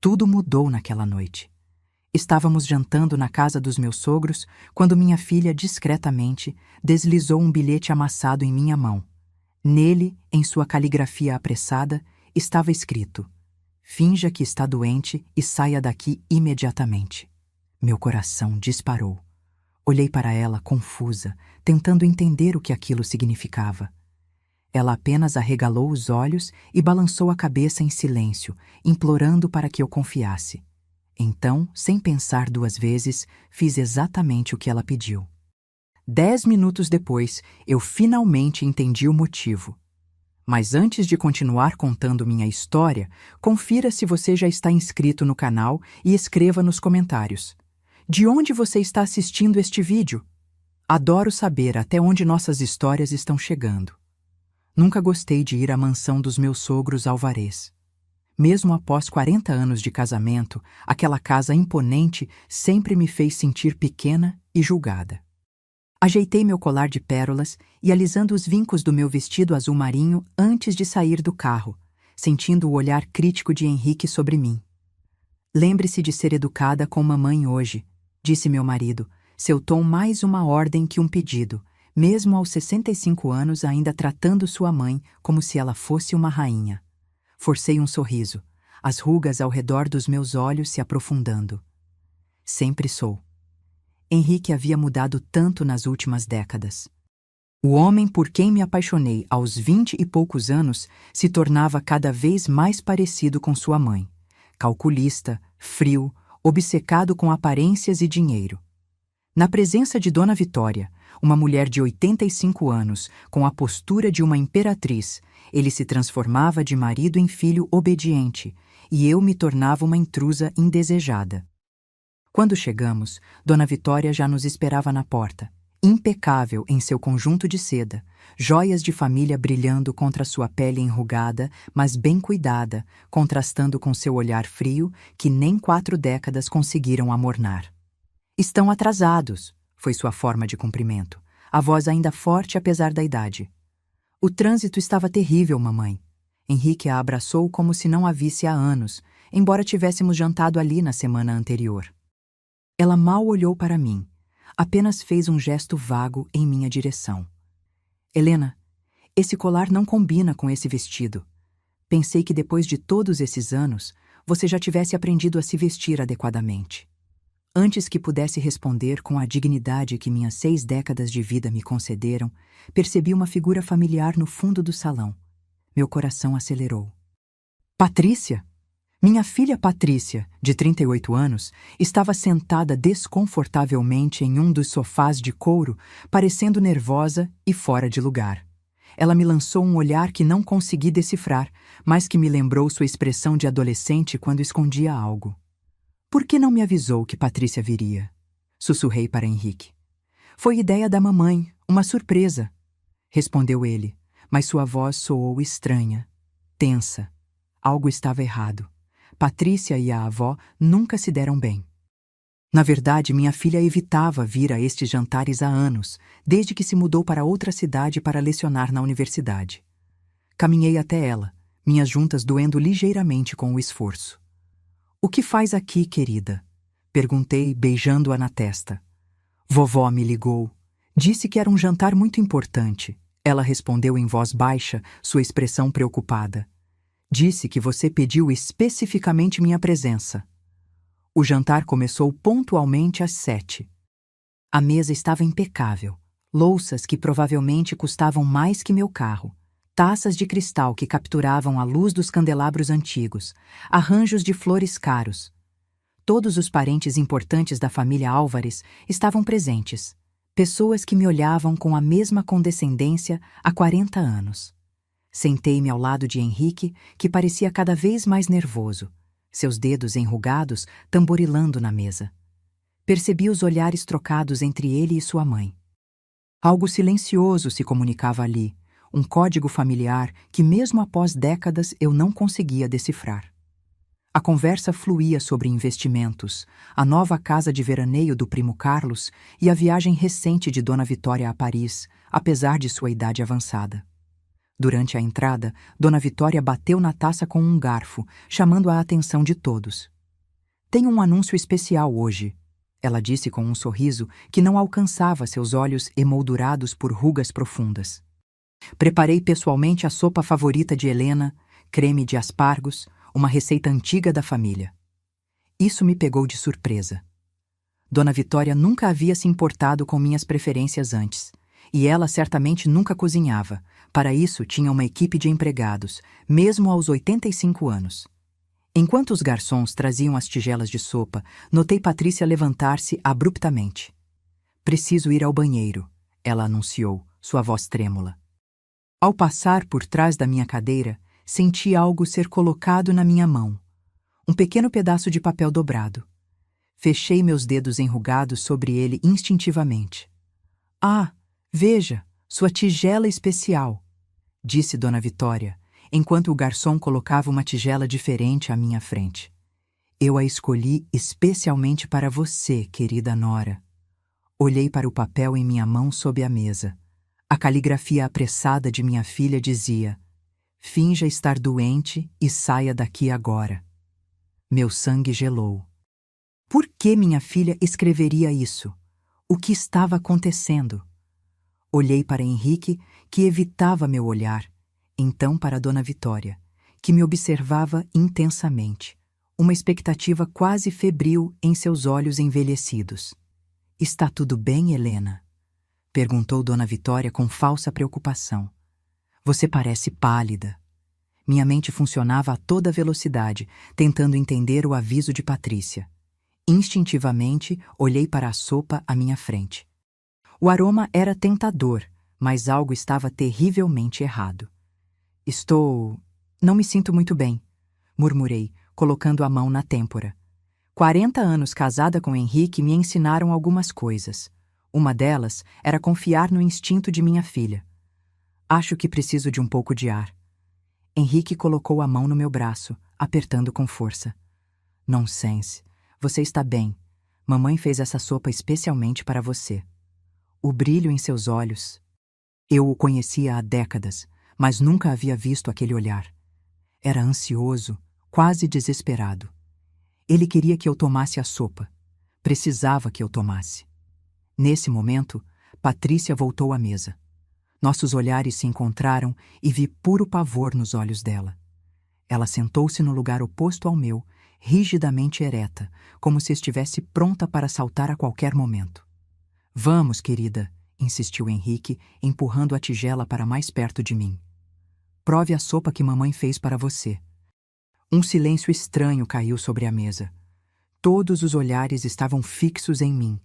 Tudo mudou naquela noite. Estávamos jantando na casa dos meus sogros quando minha filha, discretamente, deslizou um bilhete amassado em minha mão. Nele, em sua caligrafia apressada, estava escrito: "Finja que está doente e saia daqui imediatamente." Meu coração disparou. Olhei para ela, confusa, tentando entender o que aquilo significava. Ela apenas arregalou os olhos e balançou a cabeça em silêncio, implorando para que eu confiasse. Então, sem pensar duas vezes, fiz exatamente o que ela pediu. 10 minutos depois, eu finalmente entendi o motivo. Mas antes de continuar contando minha história, confira se você já está inscrito no canal e escreva nos comentários: de onde você está assistindo este vídeo? Adoro saber até onde nossas histórias estão chegando. Nunca gostei de ir à mansão dos meus sogros Alvarez. Mesmo após 40 anos de casamento, aquela casa imponente sempre me fez sentir pequena e julgada. Ajeitei meu colar de pérolas e alisando os vincos do meu vestido azul marinho antes de sair do carro, sentindo o olhar crítico de Henrique sobre mim. "Lembre-se de ser educada com mamãe hoje", disse meu marido, seu tom mais uma ordem que um pedido, mesmo aos 65 anos ainda tratando sua mãe como se ela fosse uma rainha. Forcei um sorriso, as rugas ao redor dos meus olhos se aprofundando. Sempre sou. Henrique havia mudado tanto nas últimas décadas. O homem por quem me apaixonei aos 20 e poucos anos se tornava cada vez mais parecido com sua mãe, calculista, frio, obcecado com aparências e dinheiro. Na presença de Dona Vitória, uma mulher de 85 anos, com a postura de uma imperatriz, ele se transformava de marido em filho obediente, e eu me tornava uma intrusa indesejada. Quando chegamos, Dona Vitória já nos esperava na porta, impecável em seu conjunto de seda, joias de família brilhando contra sua pele enrugada, mas bem cuidada, contrastando com seu olhar frio que nem 4 décadas conseguiram amornar. "Estão atrasados", foi sua forma de cumprimento, a voz ainda forte apesar da idade. "O trânsito estava terrível, mamãe." Henrique a abraçou como se não a visse há anos, embora tivéssemos jantado ali na semana anterior. Ela mal olhou para mim, apenas fez um gesto vago em minha direção. "Helena, esse colar não combina com esse vestido. Pensei que depois de todos esses anos, você já tivesse aprendido a se vestir adequadamente." Antes que pudesse responder com a dignidade que minhas 6 décadas de vida me concederam, percebi uma figura familiar no fundo do salão. Meu coração acelerou. Patrícia! Minha filha Patrícia, de 38 anos, estava sentada desconfortavelmente em um dos sofás de couro, parecendo nervosa e fora de lugar. Ela me lançou um olhar que não consegui decifrar, mas que me lembrou sua expressão de adolescente quando escondia algo. "Por que não me avisou que Patrícia viria?" Sussurrei para Henrique. "Foi ideia da mamãe, uma surpresa", respondeu ele, mas sua voz soou estranha, tensa. Algo estava errado. Patrícia e a avó nunca se deram bem. Na verdade, minha filha evitava vir a estes jantares há anos, desde que se mudou para outra cidade para lecionar na universidade. Caminhei até ela, minhas juntas doendo ligeiramente com o esforço. "O que faz aqui, querida?" perguntei, beijando-a na testa. "Vovó me ligou. Disse que era um jantar muito importante." Ela respondeu em voz baixa, sua expressão preocupada. "Disse que você pediu especificamente minha presença." O jantar começou pontualmente às 7. A mesa estava impecável. Louças que provavelmente custavam mais que meu carro. Taças de cristal que capturavam a luz dos candelabros antigos, arranjos de flores caros. Todos os parentes importantes da família Álvares estavam presentes, pessoas que me olhavam com a mesma condescendência há 40 anos. Sentei-me ao lado de Henrique, que parecia cada vez mais nervoso, seus dedos enrugados tamborilando na mesa. Percebi os olhares trocados entre ele e sua mãe. Algo silencioso se comunicava ali, um código familiar que mesmo após décadas eu não conseguia decifrar. A conversa fluía sobre investimentos, a nova casa de veraneio do primo Carlos e a viagem recente de Dona Vitória a Paris, apesar de sua idade avançada. Durante a entrada, Dona Vitória bateu na taça com um garfo, chamando a atenção de todos. Tenho um anúncio especial hoje, ela disse com um sorriso que não alcançava seus olhos emoldurados por rugas profundas. Preparei pessoalmente a sopa favorita de Helena, creme de aspargos, uma receita antiga da família. Isso me pegou de surpresa. Dona Vitória nunca havia se importado com minhas preferências antes, e ela certamente nunca cozinhava. Para isso, tinha uma equipe de empregados, mesmo aos 85 anos. Enquanto os garçons traziam as tigelas de sopa, notei Patrícia levantar-se abruptamente. Preciso ir ao banheiro, ela anunciou, sua voz trêmula. Ao passar por trás da minha cadeira, senti algo ser colocado na minha mão. Um pequeno pedaço de papel dobrado. Fechei meus dedos enrugados sobre ele instintivamente. Ah, veja, sua tigela especial, disse Dona Vitória, enquanto o garçom colocava uma tigela diferente à minha frente. Eu a escolhi especialmente para você, querida Nora. Olhei para o papel em minha mão sob a mesa. A caligrafia apressada de minha filha dizia: finja estar doente e saia daqui agora. Meu sangue gelou. Por que minha filha escreveria isso? O que estava acontecendo? Olhei para Henrique, que evitava meu olhar, então para Dona Vitória, que me observava intensamente, uma expectativa quase febril em seus olhos envelhecidos. Está tudo bem, Helena? Perguntou Dona Vitória com falsa preocupação. Você parece pálida. Minha mente funcionava a toda velocidade, tentando entender o aviso de Patrícia. Instintivamente, olhei para a sopa à minha frente. O aroma era tentador, mas algo estava terrivelmente errado. Não me sinto muito bem, murmurei, colocando a mão na têmpora. 40 anos casada com Henrique me ensinaram algumas coisas. Uma delas era confiar no instinto de minha filha. Acho que preciso de um pouco de ar. Henrique colocou a mão no meu braço, apertando com força. Nonsense. Você está bem. Mamãe fez essa sopa especialmente para você. O brilho em seus olhos. Eu o conhecia há décadas, mas nunca havia visto aquele olhar. Era ansioso, quase desesperado. Ele queria que eu tomasse a sopa. Precisava que eu tomasse. Nesse momento, Patrícia voltou à mesa. Nossos olhares se encontraram e vi puro pavor nos olhos dela. Ela sentou-se no lugar oposto ao meu, rigidamente ereta, como se estivesse pronta para saltar a qualquer momento. Vamos, querida, insistiu Henrique, empurrando a tigela para mais perto de mim. Prove a sopa que mamãe fez para você. Um silêncio estranho caiu sobre a mesa. Todos os olhares estavam fixos em mim,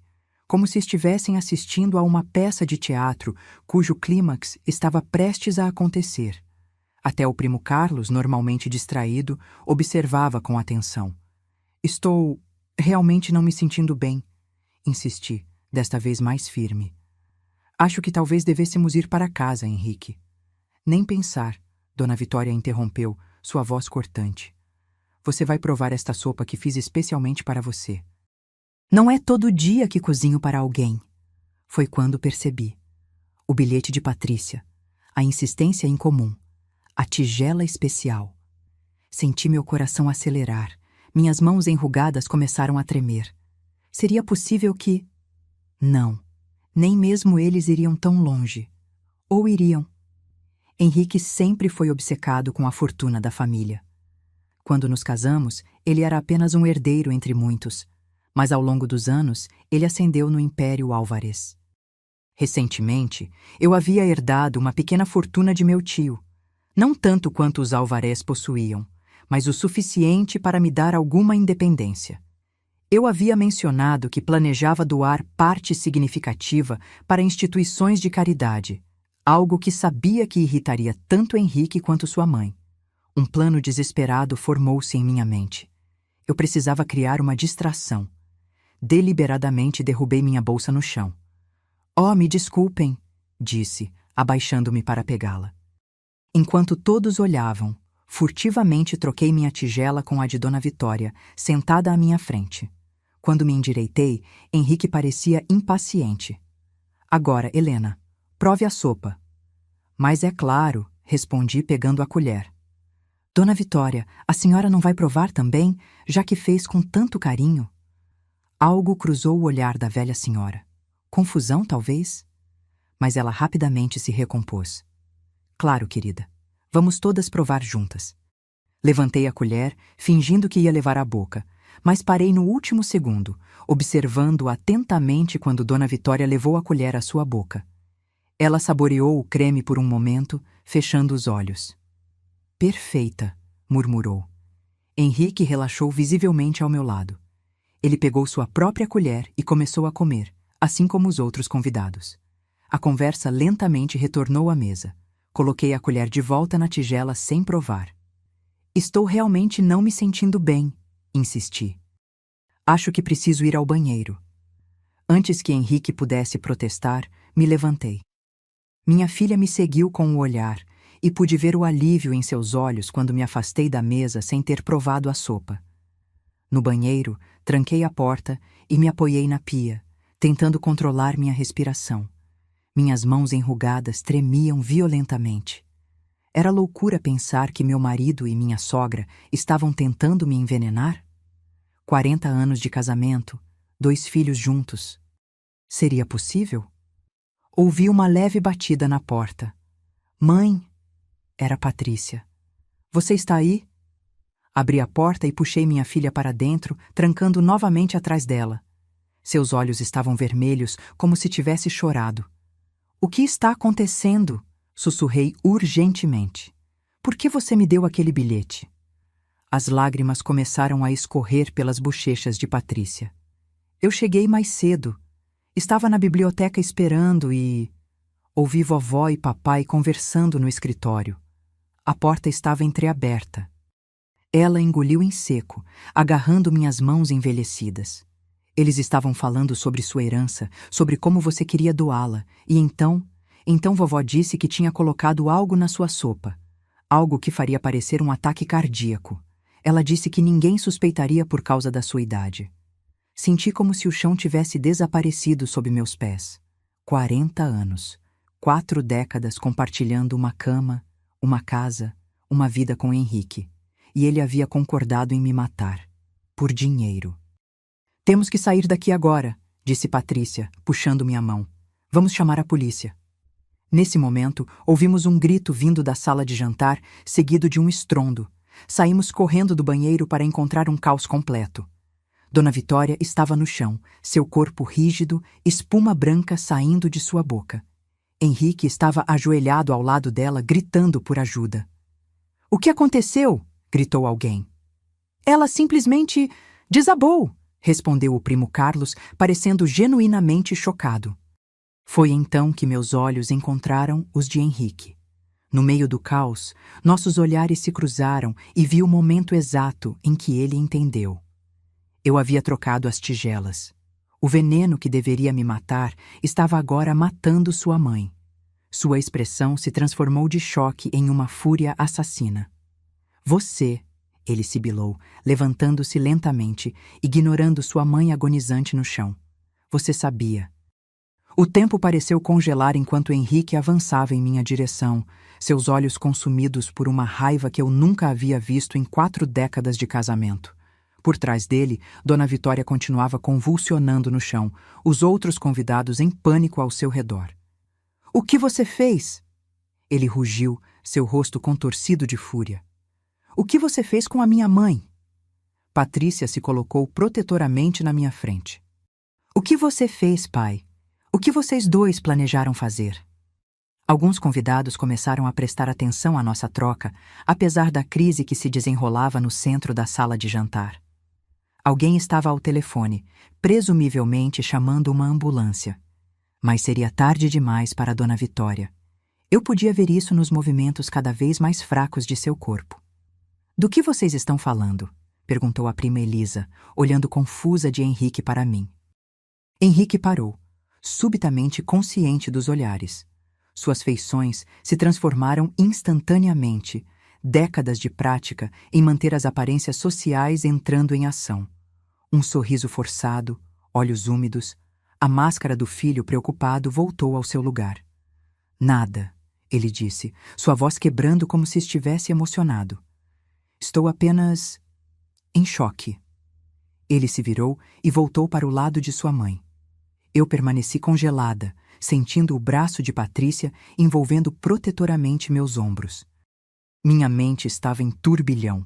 como se estivessem assistindo a uma peça de teatro cujo clímax estava prestes a acontecer. Até o primo Carlos, normalmente distraído, observava com atenção. Estou realmente não me sentindo bem, insisti, desta vez mais firme. Acho que talvez devêssemos ir para casa, Henrique. Nem pensar, Dona Vitória interrompeu, sua voz cortante. Você vai provar esta sopa que fiz especialmente para você. Não é todo dia que cozinho para alguém. Foi quando percebi. O bilhete de Patrícia, a insistência incomum, a tigela especial. Senti meu coração acelerar. Minhas mãos enrugadas começaram a tremer. Seria possível que... Não, nem mesmo eles iriam tão longe. Ou iriam. Henrique sempre foi obcecado com a fortuna da família. Quando nos casamos, ele era apenas um herdeiro entre muitos, mas ao longo dos anos, ele ascendeu no Império Álvarez. Recentemente, eu havia herdado uma pequena fortuna de meu tio, não tanto quanto os Álvarez possuíam, mas o suficiente para me dar alguma independência. Eu havia mencionado que planejava doar parte significativa para instituições de caridade, algo que sabia que irritaria tanto Henrique quanto sua mãe. Um plano desesperado formou-se em minha mente. Eu precisava criar uma distração. Deliberadamente derrubei minha bolsa no chão. Oh, me desculpem, disse, abaixando-me para pegá-la. Enquanto todos olhavam, furtivamente troquei minha tigela com a de Dona Vitória, sentada à minha frente. Quando me endireitei, Henrique parecia impaciente. Agora, Helena, prove a sopa. Mas é claro, respondi pegando a colher. Dona Vitória, a senhora não vai provar também, já que fez com tanto carinho? Algo cruzou o olhar da velha senhora. Confusão, talvez? Mas ela rapidamente se recompôs. Claro, querida. Vamos todas provar juntas. Levantei a colher, fingindo que ia levar à boca, mas parei no último segundo, observando atentamente quando Dona Vitória levou a colher à sua boca. Ela saboreou o creme por um momento, fechando os olhos. Perfeita, murmurou. Henrique relaxou visivelmente ao meu lado. Ele pegou sua própria colher e começou a comer, assim como os outros convidados. A conversa lentamente retornou à mesa. Coloquei a colher de volta na tigela sem provar. Estou realmente não me sentindo bem, insisti. Acho que preciso ir ao banheiro. Antes que Henrique pudesse protestar, me levantei. Minha filha me seguiu com o olhar e pude ver o alívio em seus olhos quando me afastei da mesa sem ter provado a sopa. No banheiro, tranquei a porta e me apoiei na pia, tentando controlar minha respiração. Minhas mãos enrugadas tremiam violentamente. Era loucura pensar que meu marido e minha sogra estavam tentando me envenenar? 40 anos de casamento, 2 filhos juntos. Seria possível? Ouvi uma leve batida na porta. Mãe! Era Patrícia. Você está aí? Abri a porta e puxei minha filha para dentro, trancando novamente atrás dela. Seus olhos estavam vermelhos, como se tivesse chorado. O que está acontecendo? Sussurrei urgentemente. Por que você me deu aquele bilhete? As lágrimas começaram a escorrer pelas bochechas de Patrícia. Eu cheguei mais cedo. Estava na biblioteca esperando e... ouvi vovó e papai conversando no escritório. A porta estava entreaberta. Ela engoliu em seco, agarrando minhas mãos envelhecidas. Eles estavam falando sobre sua herança, sobre como você queria doá-la, e então vovó disse que tinha colocado algo na sua sopa, algo que faria parecer um ataque cardíaco. Ela disse que ninguém suspeitaria por causa da sua idade. Senti como se o chão tivesse desaparecido sob meus pés. 40 anos, 4 décadas compartilhando uma cama, uma casa, uma vida com Henrique. E ele havia concordado em me matar. Por dinheiro. Temos que sair daqui agora, disse Patrícia, puxando minha mão. Vamos chamar a polícia. Nesse momento, ouvimos um grito vindo da sala de jantar, seguido de um estrondo. Saímos correndo do banheiro para encontrar um caos completo. Dona Vitória estava no chão, seu corpo rígido, espuma branca saindo de sua boca. Henrique estava ajoelhado ao lado dela, gritando por ajuda. O que aconteceu? Gritou alguém. Ela simplesmente desabou, respondeu o primo Carlos, parecendo genuinamente chocado. Foi então que meus olhos encontraram os de Henrique. No meio do caos, nossos olhares se cruzaram e vi o momento exato em que ele entendeu. Eu havia trocado as tigelas. O veneno que deveria me matar estava agora matando sua mãe. Sua expressão se transformou de choque em uma fúria assassina. Você, ele sibilou, levantando-se lentamente, ignorando sua mãe agonizante no chão. Você sabia. O tempo pareceu congelar enquanto Henrique avançava em minha direção, seus olhos consumidos por uma raiva que eu nunca havia visto em 4 décadas de casamento. Por trás dele, Dona Vitória continuava convulsionando no chão, os outros convidados em pânico ao seu redor. O que você fez? Ele rugiu, seu rosto contorcido de fúria. O que você fez com a minha mãe? Patrícia se colocou protetoramente na minha frente. O que você fez, pai? O que vocês dois planejaram fazer? Alguns convidados começaram a prestar atenção à nossa troca, apesar da crise que se desenrolava no centro da sala de jantar. Alguém estava ao telefone, presumivelmente chamando uma ambulância. Mas seria tarde demais para Dona Vitória. Eu podia ver isso nos movimentos cada vez mais fracos de seu corpo. Do que vocês estão falando? Perguntou a prima Elisa, olhando confusa de Henrique para mim. Henrique parou, subitamente consciente dos olhares. Suas feições se transformaram instantaneamente, décadas de prática em manter as aparências sociais entrando em ação. Um sorriso forçado, olhos úmidos, a máscara do filho preocupado voltou ao seu lugar. Nada, ele disse, sua voz quebrando como se estivesse emocionado. Estou apenas em choque. Ele se virou e voltou para o lado de sua mãe. Eu permaneci congelada, sentindo o braço de Patrícia envolvendo protetoramente meus ombros. Minha mente estava em turbilhão.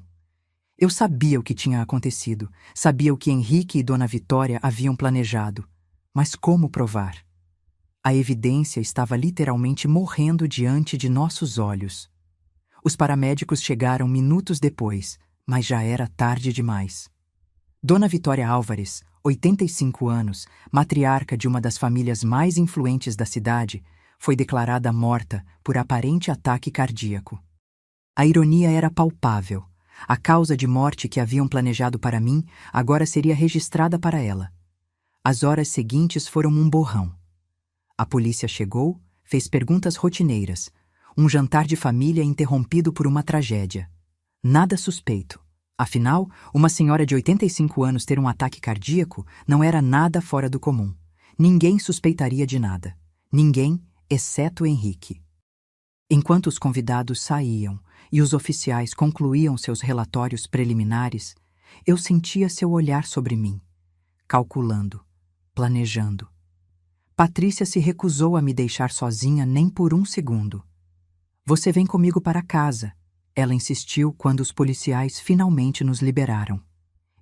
Eu sabia o que tinha acontecido, sabia o que Henrique e Dona Vitória haviam planejado. Mas como provar? A evidência estava literalmente morrendo diante de nossos olhos. Os paramédicos chegaram minutos depois, mas já era tarde demais. Dona Vitória Álvares, 85 anos, matriarca de uma das famílias mais influentes da cidade, foi declarada morta por aparente ataque cardíaco. A ironia era palpável. A causa de morte que haviam planejado para mim agora seria registrada para ela. As horas seguintes foram um borrão. A polícia chegou, fez perguntas rotineiras. Um jantar de família interrompido por uma tragédia. Nada suspeito. Afinal, uma senhora de 85 anos ter um ataque cardíaco não era nada fora do comum. Ninguém suspeitaria de nada. Ninguém, exceto Henrique. Enquanto os convidados saíam e os oficiais concluíam seus relatórios preliminares, eu sentia seu olhar sobre mim, calculando, planejando. Patrícia se recusou a me deixar sozinha nem por um segundo. Você vem comigo para casa, ela insistiu quando os policiais finalmente nos liberaram.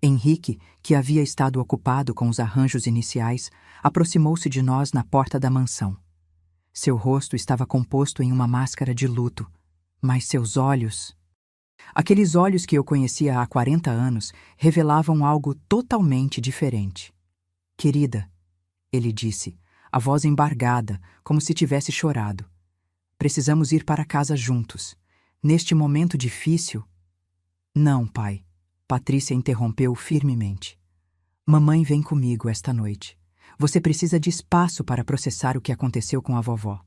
Henrique, que havia estado ocupado com os arranjos iniciais, aproximou-se de nós na porta da mansão. Seu rosto estava composto em uma máscara de luto, mas seus olhos... Aqueles olhos que eu conhecia há 40 anos revelavam algo totalmente diferente. Querida, ele disse, a voz embargada, como se tivesse chorado. Precisamos ir para casa juntos. Neste momento difícil... Não, pai, Patrícia interrompeu firmemente. Mamãe vem comigo esta noite. Você precisa de espaço para processar o que aconteceu com a vovó.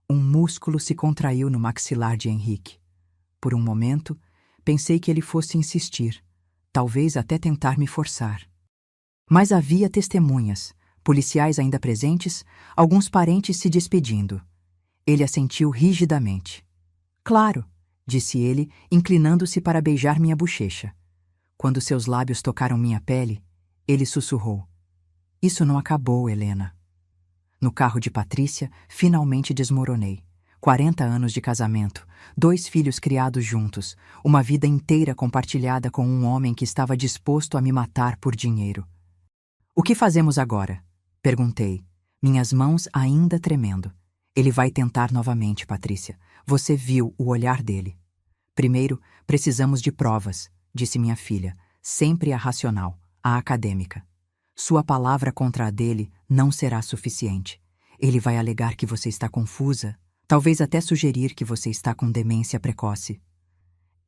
Um músculo se contraiu no maxilar de Henrique. Por um momento, pensei que ele fosse insistir, talvez até tentar me forçar. Mas havia testemunhas, policiais ainda presentes, alguns parentes se despedindo. Ele assentiu rigidamente. Claro, disse ele, inclinando-se para beijar minha bochecha. Quando seus lábios tocaram minha pele, ele sussurrou. Isso não acabou, Helena. No carro de Patrícia, finalmente desmoronei. 40 anos de casamento, 2 filhos criados juntos, uma vida inteira compartilhada com um homem que estava disposto a me matar por dinheiro. O que fazemos agora? Perguntei, minhas mãos ainda tremendo. Ele vai tentar novamente, Patrícia. Você viu o olhar dele. Primeiro, precisamos de provas, disse minha filha, sempre a racional, a acadêmica. Sua palavra contra a dele não será suficiente. Ele vai alegar que você está confusa, talvez até sugerir que você está com demência precoce.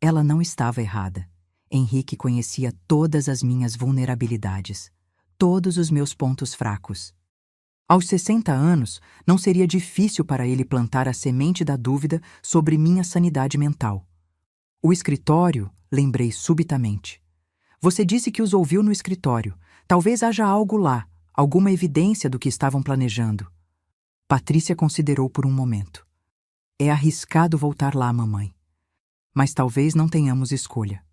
Ela não estava errada. Henrique conhecia todas as minhas vulnerabilidades, todos os meus pontos fracos. Aos 60 anos, não seria difícil para ele plantar a semente da dúvida sobre minha sanidade mental. O escritório, lembrei subitamente. Você disse que os ouviu no escritório. Talvez haja algo lá, alguma evidência do que estavam planejando. Patrícia considerou por um momento. É arriscado voltar lá, mamãe. Mas talvez não tenhamos escolha.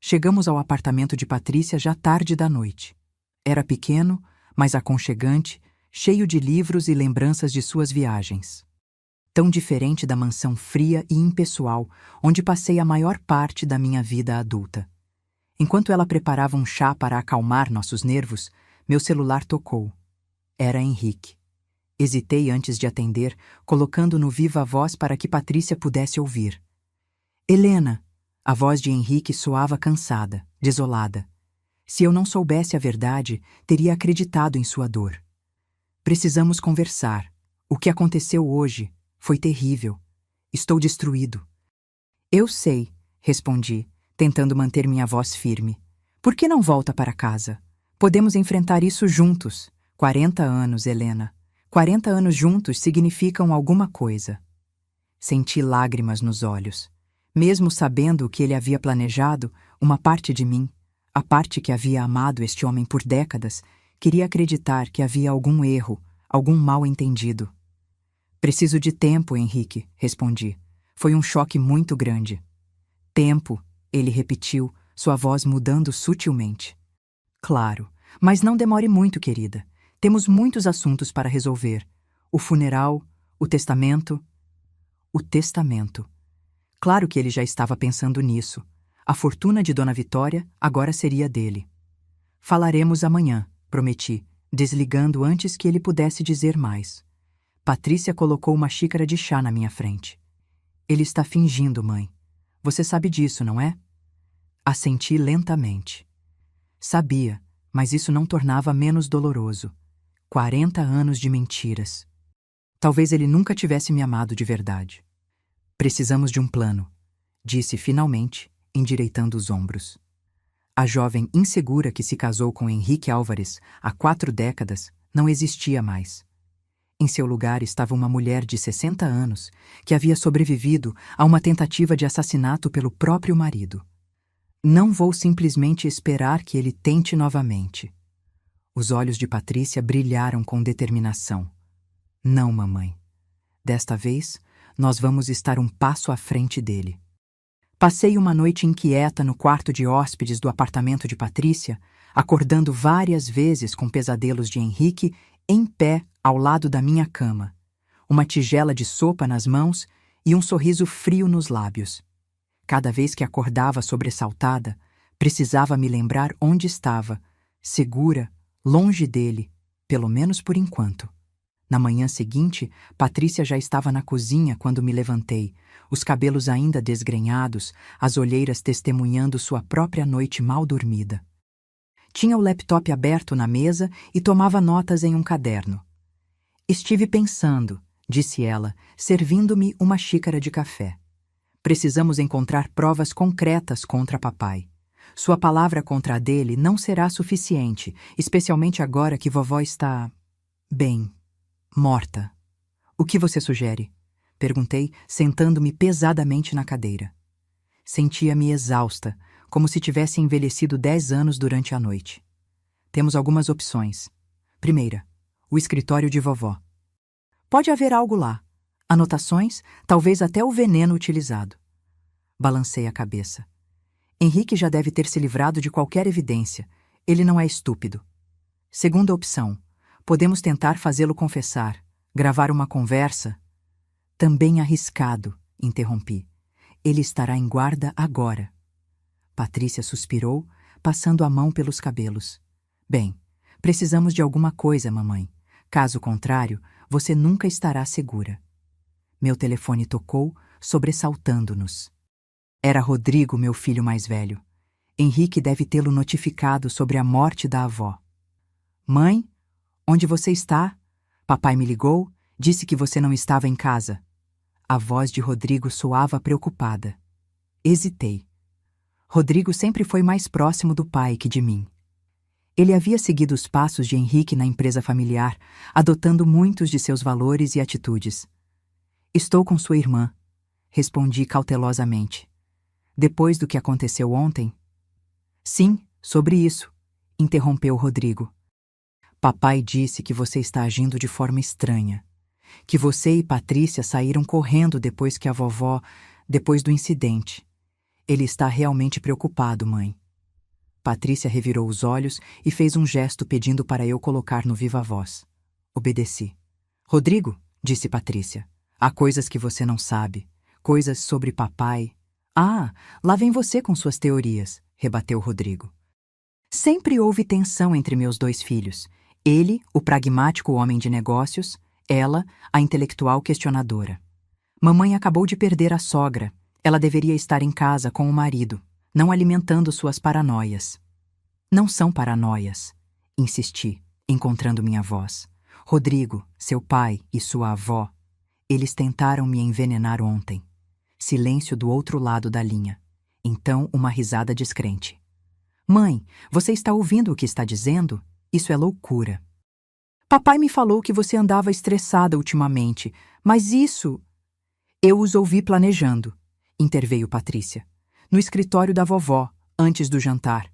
Chegamos ao apartamento de Patrícia já tarde da noite. Era pequeno, mas aconchegante, cheio de livros e lembranças de suas viagens. Tão diferente da mansão fria e impessoal, onde passei a maior parte da minha vida adulta. Enquanto ela preparava um chá para acalmar nossos nervos, meu celular tocou. Era Henrique. Hesitei antes de atender, colocando no viva voz para que Patrícia pudesse ouvir. Helena! A voz de Henrique soava cansada, desolada. Se eu não soubesse a verdade, teria acreditado em sua dor. Precisamos conversar. O que aconteceu hoje foi terrível. Estou destruído. Eu sei, respondi, tentando manter minha voz firme. Por que não volta para casa? Podemos enfrentar isso juntos. 40 anos, Helena. 40 anos juntos significam alguma coisa. Senti lágrimas nos olhos. Mesmo sabendo o que ele havia planejado, uma parte de mim, a parte que havia amado este homem por décadas, queria acreditar que havia algum erro, algum mal-entendido. Preciso de tempo, Henrique, respondi. Foi um choque muito grande. Tempo, Ele repetiu, sua voz mudando sutilmente. Claro, mas não demore muito, querida. Temos muitos assuntos para resolver. O funeral, o testamento. O testamento. Claro que ele já estava pensando nisso. A fortuna de Dona Vitória agora seria dele. Falaremos amanhã, prometi, desligando antes que ele pudesse dizer mais. Patrícia colocou uma xícara de chá na minha frente. Ele está fingindo, mãe. Você sabe disso, não é? Assenti lentamente. Sabia, mas isso não tornava menos doloroso. 40 anos de mentiras. Talvez ele nunca tivesse me amado de verdade. Precisamos de um plano, disse finalmente, endireitando os ombros. A jovem insegura que se casou com Henrique Álvares há 4 décadas não existia mais. Em seu lugar estava uma mulher de 60 anos que havia sobrevivido a uma tentativa de assassinato pelo próprio marido. Não vou simplesmente esperar que ele tente novamente. Os olhos de Patrícia brilharam com determinação. Não, mamãe. Desta vez, nós vamos estar um passo à frente dele. Passei uma noite inquieta no quarto de hóspedes do apartamento de Patrícia, acordando várias vezes com pesadelos de Henrique em pé ao lado da minha cama, uma tigela de sopa nas mãos e um sorriso frio nos lábios. Cada vez que acordava sobressaltada, precisava me lembrar onde estava, segura, longe dele, pelo menos por enquanto. Na manhã seguinte, Patrícia já estava na cozinha quando me levantei, os cabelos ainda desgrenhados, as olheiras testemunhando sua própria noite mal dormida. Tinha o laptop aberto na mesa e tomava notas em um caderno. Estive pensando, disse ela, servindo-me uma xícara de café. Precisamos encontrar provas concretas contra papai. Sua palavra contra a dele não será suficiente, especialmente agora que vovó está... bem, morta. O que você sugere? Perguntei, sentando-me pesadamente na cadeira. Sentia-me exausta, como se tivesse envelhecido 10 anos durante a noite. Temos algumas opções. Primeira, o escritório de vovó. Pode haver algo lá. Anotações, talvez até o veneno utilizado. Balancei a cabeça. Henrique já deve ter se livrado de qualquer evidência. Ele não é estúpido. Segunda opção. Podemos tentar fazê-lo confessar, gravar uma conversa. Também arriscado, interrompi. Ele estará em guarda agora. Patrícia suspirou, passando a mão pelos cabelos. Bem, precisamos de alguma coisa, mamãe. Caso contrário, você nunca estará segura. Meu telefone tocou, sobressaltando-nos. Era Rodrigo, meu filho mais velho. Henrique deve tê-lo notificado sobre a morte da avó. Mãe, onde você está? Papai me ligou, disse que você não estava em casa. A voz de Rodrigo soava preocupada. Hesitei. Rodrigo sempre foi mais próximo do pai que de mim. Ele havia seguido os passos de Henrique na empresa familiar, adotando muitos de seus valores e atitudes. Estou com sua irmã, respondi cautelosamente. Depois do que aconteceu ontem? Sim, sobre isso, interrompeu Rodrigo. Papai disse que você está agindo de forma estranha. Que você e Patrícia saíram correndo depois que a vovó... depois do incidente. Ele está realmente preocupado, mãe. Patrícia revirou os olhos e fez um gesto pedindo para eu colocar no viva-voz. Obedeci. Rodrigo, disse Patrícia, há coisas que você não sabe. Coisas sobre papai. Ah, lá vem você com suas teorias, rebateu Rodrigo. Sempre houve tensão entre meus 2 filhos. Ele, o pragmático homem de negócios, ela, a intelectual questionadora. Mamãe acabou de perder a sogra. Ela deveria estar em casa com o marido, não alimentando suas paranoias. Não são paranoias, insisti, encontrando minha voz. Rodrigo, seu pai e sua avó, eles tentaram me envenenar ontem. Silêncio do outro lado da linha. Então, uma risada descrente. Mãe, você está ouvindo o que está dizendo? Isso é loucura. Papai me falou que você andava estressada ultimamente, mas isso... Eu os ouvi planejando, interveio Patrícia. No escritório da vovó, antes do jantar.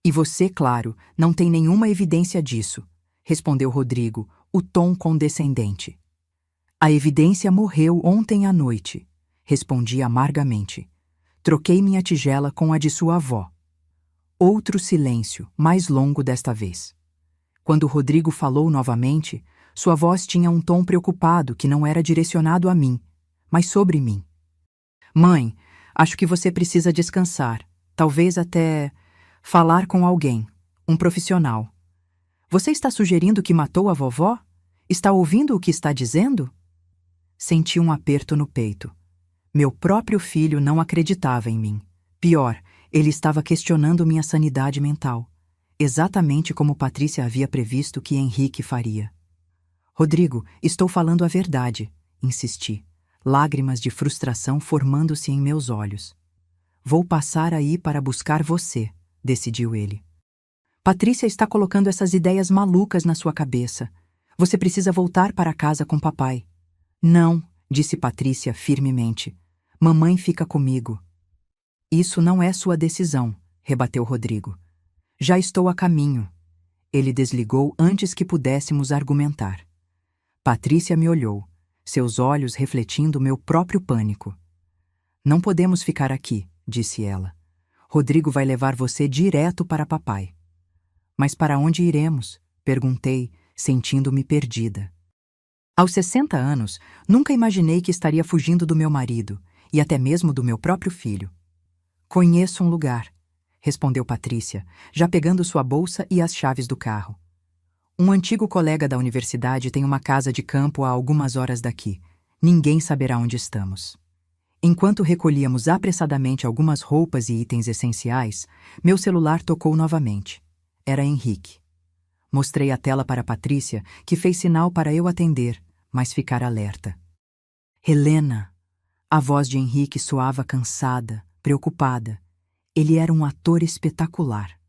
E você, claro, não tem nenhuma evidência disso, respondeu Rodrigo, o tom condescendente. A evidência morreu ontem à noite, respondi amargamente. Troquei minha tigela com a de sua avó. Outro silêncio, mais longo desta vez. Quando Rodrigo falou novamente, sua voz tinha um tom preocupado que não era direcionado a mim, mas sobre mim. Mãe, acho que você precisa descansar, talvez até falar com alguém, um profissional. Você está sugerindo que matou a vovó? Está ouvindo o que está dizendo? Senti um aperto no peito. Meu próprio filho não acreditava em mim. Pior, ele estava questionando minha sanidade mental, exatamente como Patrícia havia previsto que Henrique faria. Rodrigo, estou falando a verdade, insisti, lágrimas de frustração formando-se em meus olhos. Vou passar aí para buscar você, decidiu ele. Patrícia está colocando essas ideias malucas na sua cabeça. Você precisa voltar para casa com papai. Não, disse Patrícia firmemente. Mamãe fica comigo. Isso não é sua decisão, rebateu Rodrigo. Já estou a caminho. Ele desligou antes que pudéssemos argumentar. Patrícia me olhou, seus olhos refletindo meu próprio pânico. Não podemos ficar aqui, disse ela. Rodrigo vai levar você direto para papai. Mas para onde iremos? Perguntei, sentindo-me perdida. Aos 60 anos, nunca imaginei que estaria fugindo do meu marido, e até mesmo do meu próprio filho. Conheço um lugar, respondeu Patrícia, já pegando sua bolsa e as chaves do carro. Um antigo colega da universidade tem uma casa de campo a algumas horas daqui. Ninguém saberá onde estamos. Enquanto recolhíamos apressadamente algumas roupas e itens essenciais, meu celular tocou novamente. Era Henrique. Mostrei a tela para Patrícia, que fez sinal para eu atender, mas ficar alerta. Helena! A voz de Henrique soava cansada, preocupada. Ele era um ator espetacular.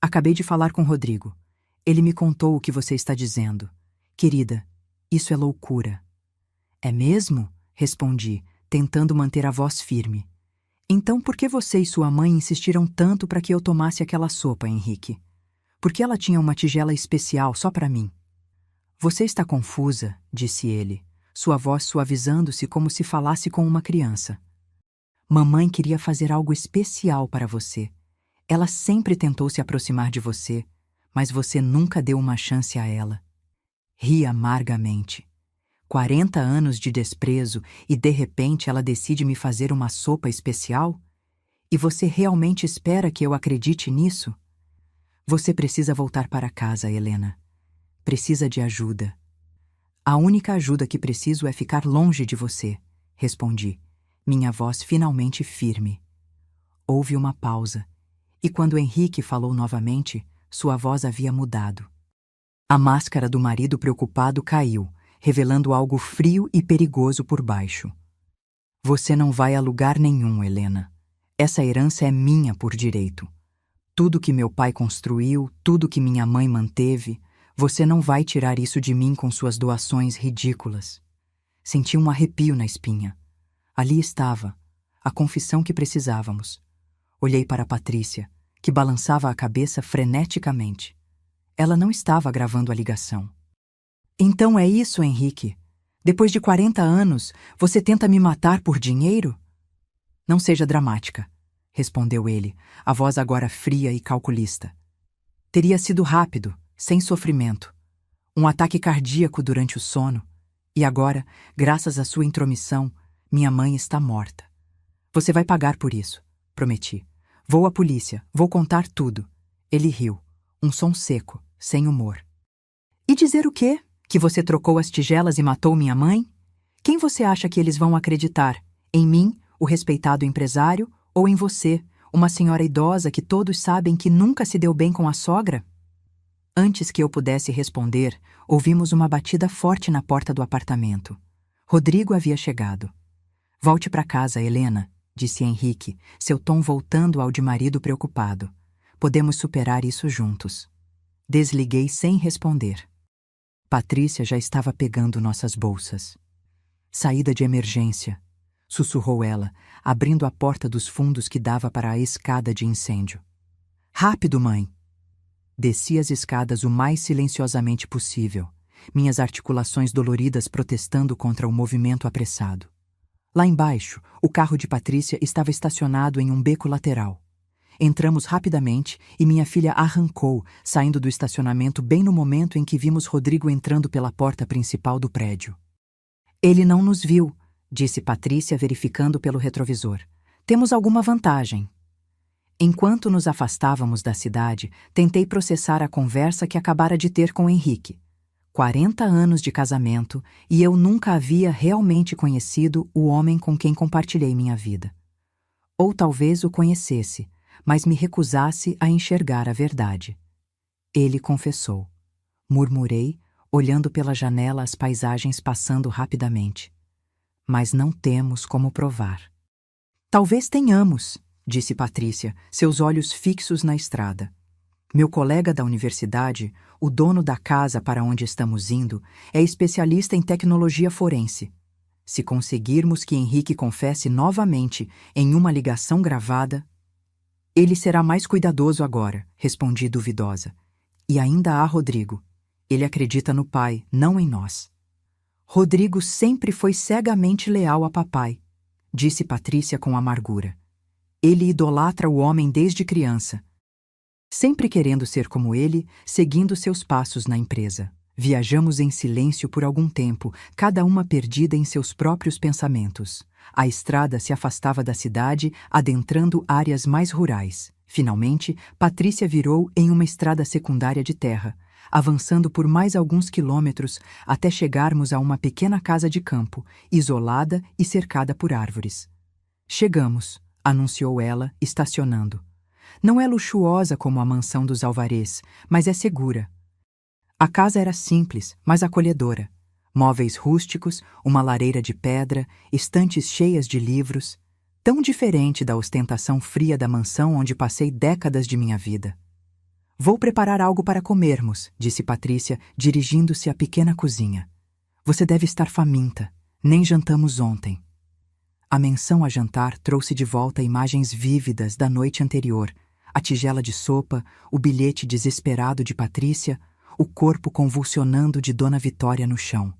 Acabei de falar com Rodrigo. Ele me contou o que você está dizendo. Querida, isso é loucura. É mesmo? Respondi, tentando manter a voz firme. Então por que você e sua mãe insistiram tanto para que eu tomasse aquela sopa, Henrique? Porque ela tinha uma tigela especial só para mim. Você está confusa, disse ele, sua voz suavizando-se como se falasse com uma criança. Mamãe queria fazer algo especial para você. Ela sempre tentou se aproximar de você, mas você nunca deu uma chance a ela. Ri amargamente. 40 anos de desprezo e de repente ela decide me fazer uma sopa especial? E você realmente espera que eu acredite nisso? Você precisa voltar para casa, Helena. Precisa de ajuda. A única ajuda que preciso é ficar longe de você, respondi, minha voz finalmente firme. Houve uma pausa, e quando Henrique falou novamente, sua voz havia mudado. A máscara do marido preocupado caiu, revelando algo frio e perigoso por baixo. Você não vai a lugar nenhum, Helena. Essa herança é minha por direito. Tudo que meu pai construiu, tudo que minha mãe manteve, você não vai tirar isso de mim com suas doações ridículas. Senti um arrepio na espinha. Ali estava, a confissão que precisávamos. Olhei para Patrícia, que balançava a cabeça freneticamente. Ela não estava gravando a ligação. Então é isso, Henrique? Depois de 40 anos, você tenta me matar por dinheiro? Não seja dramática, respondeu ele, a voz agora fria e calculista. Teria sido rápido, sem sofrimento. Um ataque cardíaco durante o sono. E agora, graças à sua intromissão, minha mãe está morta. Você vai pagar por isso, prometi. Vou à polícia, vou contar tudo. Ele riu, um som seco, sem humor. E dizer o quê? Que você trocou as tigelas e matou minha mãe? Quem você acha que eles vão acreditar? Em mim, o respeitado empresário, ou em você, uma senhora idosa que todos sabem que nunca se deu bem com a sogra? Antes que eu pudesse responder, ouvimos uma batida forte na porta do apartamento. Rodrigo havia chegado. Volte para casa, Helena, disse Henrique, seu tom voltando ao de marido preocupado. Podemos superar isso juntos. Desliguei sem responder. Patrícia já estava pegando nossas bolsas. Saída de emergência, sussurrou ela, abrindo a porta dos fundos que dava para a escada de incêndio. Rápido, mãe! Desci as escadas o mais silenciosamente possível, minhas articulações doloridas protestando contra o movimento apressado. Lá embaixo, o carro de Patrícia estava estacionado em um beco lateral. Entramos rapidamente e minha filha arrancou, saindo do estacionamento bem no momento em que vimos Rodrigo entrando pela porta principal do prédio. Ele não nos viu, disse Patrícia verificando pelo retrovisor. Temos alguma vantagem. Enquanto nos afastávamos da cidade, tentei processar a conversa que acabara de ter com Henrique. 40 anos de casamento e eu nunca havia realmente conhecido o homem com quem compartilhei minha vida. Ou talvez o conhecesse, mas me recusasse a enxergar a verdade. Ele confessou. Murmurei, olhando pela janela as paisagens passando rapidamente. Mas não temos como provar. Talvez tenhamos, disse Patrícia, seus olhos fixos na estrada. Meu colega da universidade, o dono da casa para onde estamos indo, é especialista em tecnologia forense. Se conseguirmos que Henrique confesse novamente em uma ligação gravada... Ele será mais cuidadoso agora, respondi duvidosa. E ainda há Rodrigo. Ele acredita no pai, não em nós. Rodrigo sempre foi cegamente leal a papai, disse Patrícia com amargura. Ele idolatra o homem desde criança, sempre querendo ser como ele, seguindo seus passos na empresa. Viajamos em silêncio por algum tempo, cada uma perdida em seus próprios pensamentos. A estrada se afastava da cidade, adentrando áreas mais rurais. Finalmente, Patrícia virou em uma estrada secundária de terra, avançando por mais alguns quilômetros até chegarmos a uma pequena casa de campo, isolada e cercada por árvores. Chegamos, anunciou ela, estacionando. Não é luxuosa como a mansão dos Alvarez, mas é segura. A casa era simples, mas acolhedora. Móveis rústicos, uma lareira de pedra, estantes cheias de livros, tão diferente da ostentação fria da mansão onde passei décadas de minha vida. Vou preparar algo para comermos, disse Patrícia, dirigindo-se à pequena cozinha. Você deve estar faminta. Nem jantamos ontem. A menção a jantar trouxe de volta imagens vívidas da noite anterior, a tigela de sopa, o bilhete desesperado de Patrícia, o corpo convulsionando de Dona Vitória no chão.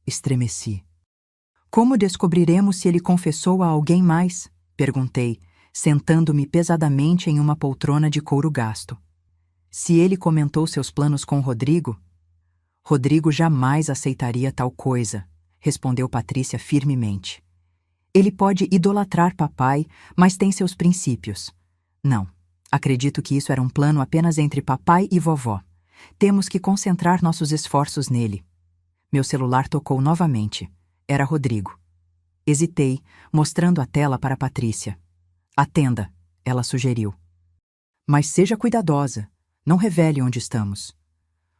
Estremeci. Como descobriremos se ele confessou a alguém mais? Perguntei, sentando-me pesadamente em uma poltrona de couro gasto. Se ele comentou seus planos com Rodrigo? Rodrigo jamais aceitaria tal coisa, respondeu Patrícia firmemente. Ele pode idolatrar papai, mas tem seus princípios. Não, acredito que isso era um plano apenas entre papai e vovó. Temos que concentrar nossos esforços nele. Meu celular tocou novamente. Era Rodrigo. Hesitei, mostrando a tela para Patrícia. Atenda, ela sugeriu. Mas seja cuidadosa. Não revele onde estamos.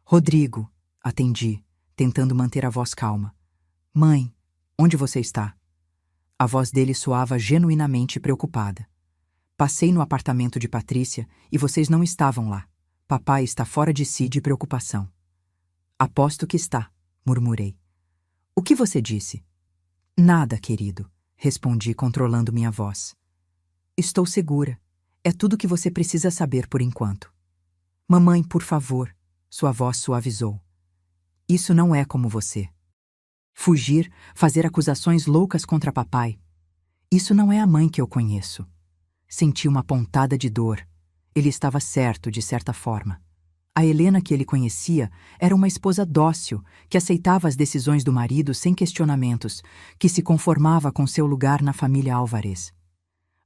Rodrigo, atendi, tentando manter a voz calma. Mãe, onde você está? A voz dele soava genuinamente preocupada. Passei no apartamento de Patrícia e vocês não estavam lá. Papai está fora de si de preocupação. Aposto que está, murmurei. O que você disse? Nada, querido, respondi controlando minha voz. Estou segura. É tudo que você precisa saber por enquanto. Mamãe, por favor, sua voz suavizou. Isso não é como você. Fugir, fazer acusações loucas contra papai. Isso não é a mãe que eu conheço. Senti uma pontada de dor. Ele estava certo, de certa forma. A Helena que ele conhecia era uma esposa dócil, que aceitava as decisões do marido sem questionamentos, que se conformava com seu lugar na família Álvarez.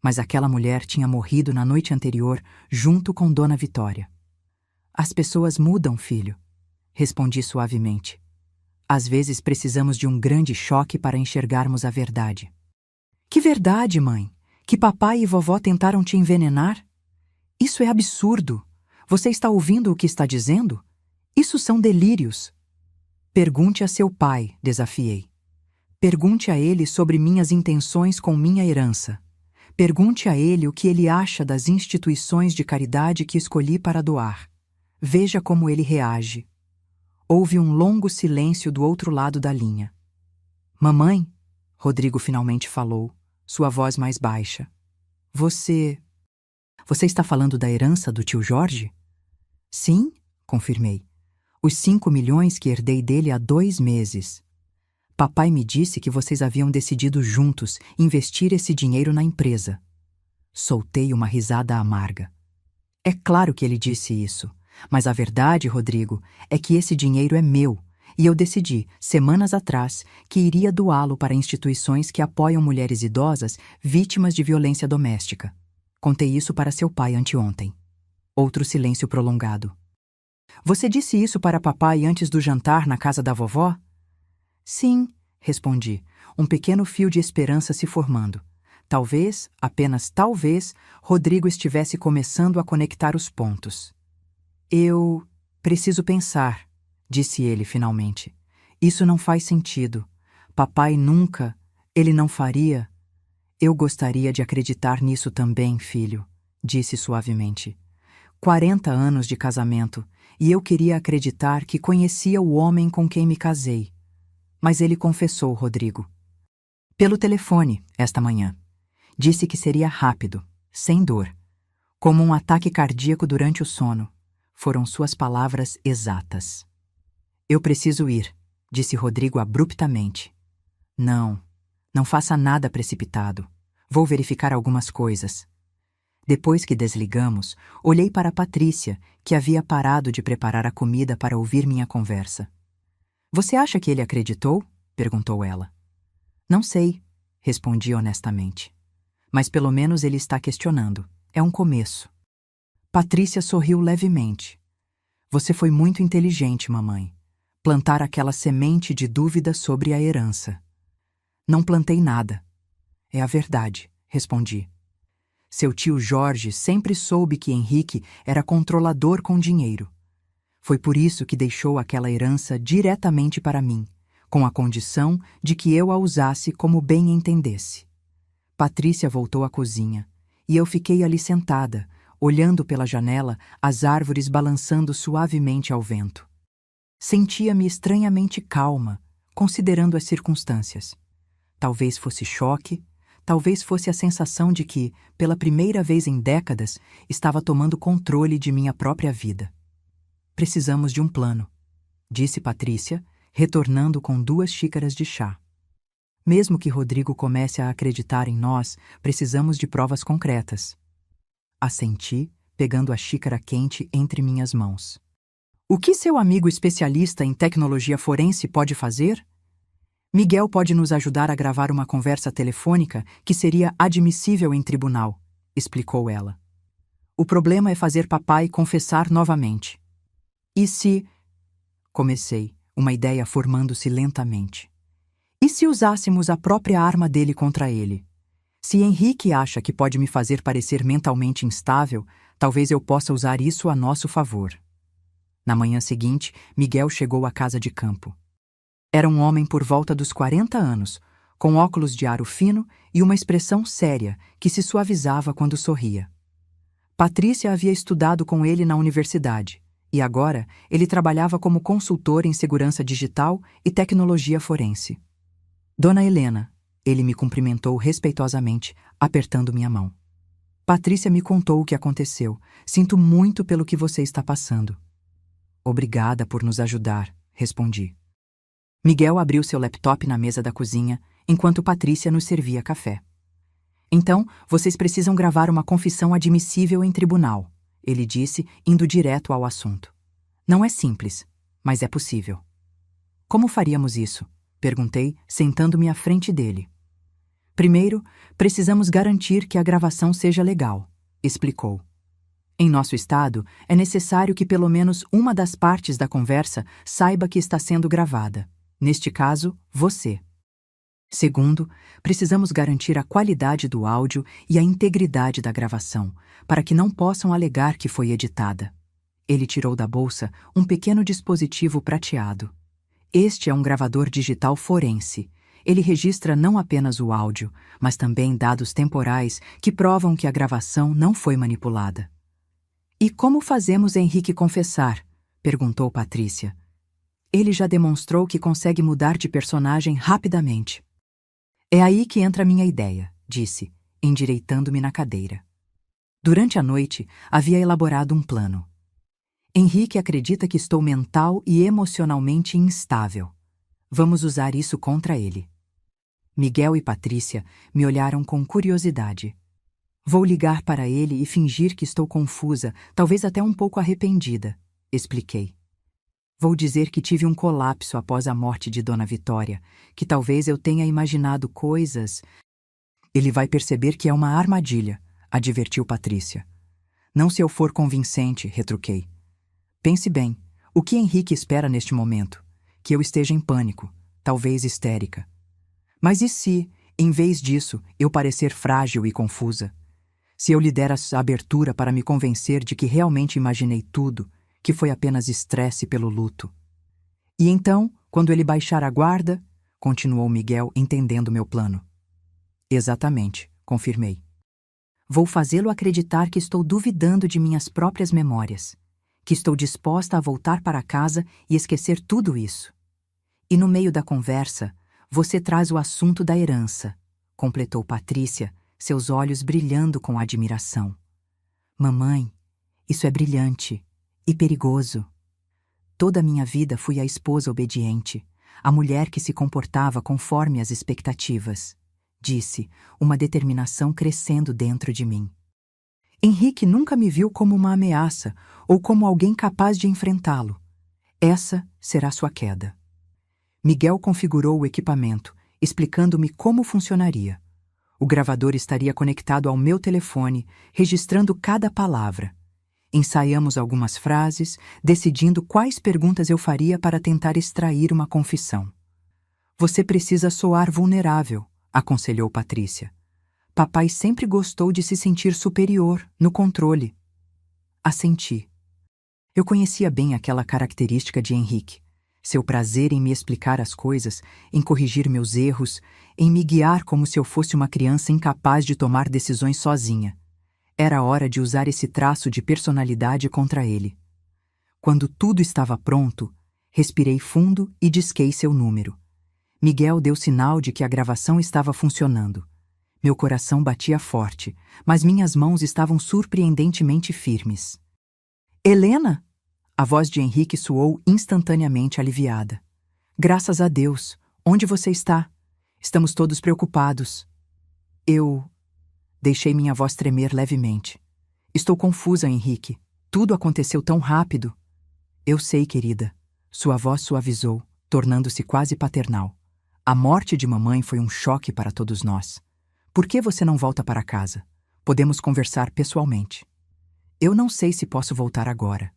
Mas aquela mulher tinha morrido na noite anterior, junto com Dona Vitória. As pessoas mudam, filho, respondi suavemente. Às vezes precisamos de um grande choque para enxergarmos a verdade. Que verdade, mãe? Que papai e vovó tentaram te envenenar? Isso é absurdo. Você está ouvindo o que está dizendo? Isso são delírios. Pergunte a seu pai, desafiei. Pergunte a ele sobre minhas intenções com minha herança. Pergunte a ele o que ele acha das instituições de caridade que escolhi para doar. Veja como ele reage. Houve um longo silêncio do outro lado da linha. Mamãe, Rodrigo finalmente falou, sua voz mais baixa. Você está falando da herança do tio Jorge? Sim, confirmei. Os 5 milhões que herdei dele há 2 meses. Papai me disse que vocês haviam decidido juntos investir esse dinheiro na empresa. Soltei uma risada amarga. É claro que ele disse isso, mas a verdade, Rodrigo, é que esse dinheiro é meu, e eu decidi, semanas atrás, que iria doá-lo para instituições que apoiam mulheres idosas vítimas de violência doméstica. Contei isso para seu pai anteontem. Outro silêncio prolongado. Você disse isso para papai antes do jantar na casa da vovó? Sim, respondi, um pequeno fio de esperança se formando. Talvez, apenas talvez, Rodrigo estivesse começando a conectar os pontos. Eu preciso pensar, disse ele finalmente. Isso não faz sentido. Papai nunca, ele não faria. Eu gostaria de acreditar nisso também, filho, disse suavemente. 40 anos de casamento, e eu queria acreditar que conhecia o homem com quem me casei. Mas ele confessou, Rodrigo. Pelo telefone, esta manhã. Disse que seria rápido, sem dor. Como um ataque cardíaco durante o sono. Foram suas palavras exatas. Eu preciso ir, disse Rodrigo abruptamente. Não faça nada precipitado. Vou verificar algumas coisas. Depois que desligamos, olhei para Patrícia, que havia parado de preparar a comida para ouvir minha conversa. Você acha que ele acreditou? Perguntou ela. Não sei, respondi honestamente. Mas pelo menos ele está questionando. É um começo. Patrícia sorriu levemente. Você foi muito inteligente, mamãe. Plantar aquela semente de dúvida sobre a herança. Não plantei nada. É a verdade, respondi. Seu tio Jorge sempre soube que Henrique era controlador com dinheiro. Foi por isso que deixou aquela herança diretamente para mim, com a condição de que eu a usasse como bem entendesse. Patrícia voltou à cozinha, e eu fiquei ali sentada, olhando pela janela as árvores balançando suavemente ao vento. Sentia-me estranhamente calma, considerando as circunstâncias. Talvez fosse choque, talvez fosse a sensação de que, pela primeira vez em décadas, estava tomando controle de minha própria vida. Precisamos de um plano, disse Patrícia, retornando com 2 xícaras de chá. Mesmo que Rodrigo comece a acreditar em nós, precisamos de provas concretas. Assenti, pegando a xícara quente entre minhas mãos. O que seu amigo especialista em tecnologia forense pode fazer? Miguel pode nos ajudar a gravar uma conversa telefônica que seria admissível em tribunal, explicou ela. O problema é fazer papai confessar novamente. E se... Comecei, uma ideia formando-se lentamente. E se usássemos a própria arma dele contra ele? Se Henrique acha que pode me fazer parecer mentalmente instável, talvez eu possa usar isso a nosso favor. Na manhã seguinte, Miguel chegou à casa de campo. Era um homem por volta dos 40 anos, com óculos de aro fino e uma expressão séria que se suavizava quando sorria. Patrícia havia estudado com ele na universidade, e agora ele trabalhava como consultor em segurança digital e tecnologia forense. Dona Helena, ele me cumprimentou respeitosamente, apertando minha mão. Patrícia me contou o que aconteceu. Sinto muito pelo que você está passando. Obrigada por nos ajudar, respondi. Miguel abriu seu laptop na mesa da cozinha, enquanto Patrícia nos servia café. Então, vocês precisam gravar uma confissão admissível em tribunal, ele disse, indo direto ao assunto. Não é simples, mas é possível. Como faríamos isso? Perguntei, sentando-me à frente dele. Primeiro, precisamos garantir que a gravação seja legal, explicou. Em nosso estado, é necessário que pelo menos uma das partes da conversa saiba que está sendo gravada. Neste caso, você. Segundo, precisamos garantir a qualidade do áudio e a integridade da gravação, para que não possam alegar que foi editada. Ele tirou da bolsa um pequeno dispositivo prateado. Este é um gravador digital forense. Ele registra não apenas o áudio, mas também dados temporais que provam que a gravação não foi manipulada. E como fazemos Henrique confessar? Perguntou Patrícia. Ele já demonstrou que consegue mudar de personagem rapidamente. É aí que entra minha ideia, disse, endireitando-me na cadeira. Durante a noite, havia elaborado um plano. Henrique acredita que estou mental e emocionalmente instável. Vamos usar isso contra ele. Miguel e Patrícia me olharam com curiosidade. Vou ligar para ele e fingir que estou confusa, talvez até um pouco arrependida, expliquei. Vou dizer que tive um colapso após a morte de Dona Vitória, que talvez eu tenha imaginado coisas. Ele vai perceber que é uma armadilha, advertiu Patrícia. Não se eu for convincente, retruquei. Pense bem, o que Henrique espera neste momento? Que eu esteja em pânico, talvez histérica. Mas e se, em vez disso, eu parecer frágil e confusa? Se eu lhe der a abertura para me convencer de que realmente imaginei tudo, que foi apenas estresse pelo luto. E então, quando ele baixar a guarda, continuou Miguel, entendendo meu plano. Exatamente, confirmei. Vou fazê-lo acreditar que estou duvidando de minhas próprias memórias, que estou disposta a voltar para casa e esquecer tudo isso. E no meio da conversa, você traz o assunto da herança, completou Patrícia, seus olhos brilhando com admiração. Mamãe, isso é brilhante e perigoso. Toda a minha vida fui a esposa obediente, a mulher que se comportava conforme as expectativas, disse, uma determinação crescendo dentro de mim. Henrique nunca me viu como uma ameaça ou como alguém capaz de enfrentá-lo. Essa será sua queda. Miguel configurou o equipamento, explicando-me como funcionaria. O gravador estaria conectado ao meu telefone, registrando cada palavra. Ensaiamos algumas frases, decidindo quais perguntas eu faria para tentar extrair uma confissão. Você precisa soar vulnerável, aconselhou Patrícia. Papai sempre gostou de se sentir superior, no controle. Assenti. Eu conhecia bem aquela característica de Henrique. Seu prazer em me explicar as coisas, em corrigir meus erros, em me guiar como se eu fosse uma criança incapaz de tomar decisões sozinha. Era hora de usar esse traço de personalidade contra ele. Quando tudo estava pronto, respirei fundo e disquei seu número. Miguel deu sinal de que a gravação estava funcionando. Meu coração batia forte, mas minhas mãos estavam surpreendentemente firmes. Helena? A voz de Henrique soou instantaneamente aliviada. Graças a Deus. Onde você está? Estamos todos preocupados. Deixei minha voz tremer levemente. Estou confusa, Henrique. Tudo aconteceu tão rápido. Eu sei, querida. Sua voz suavizou, tornando-se quase paternal. A morte de mamãe foi um choque para todos nós. Por que você não volta para casa? Podemos conversar pessoalmente. Eu não sei se posso voltar agora,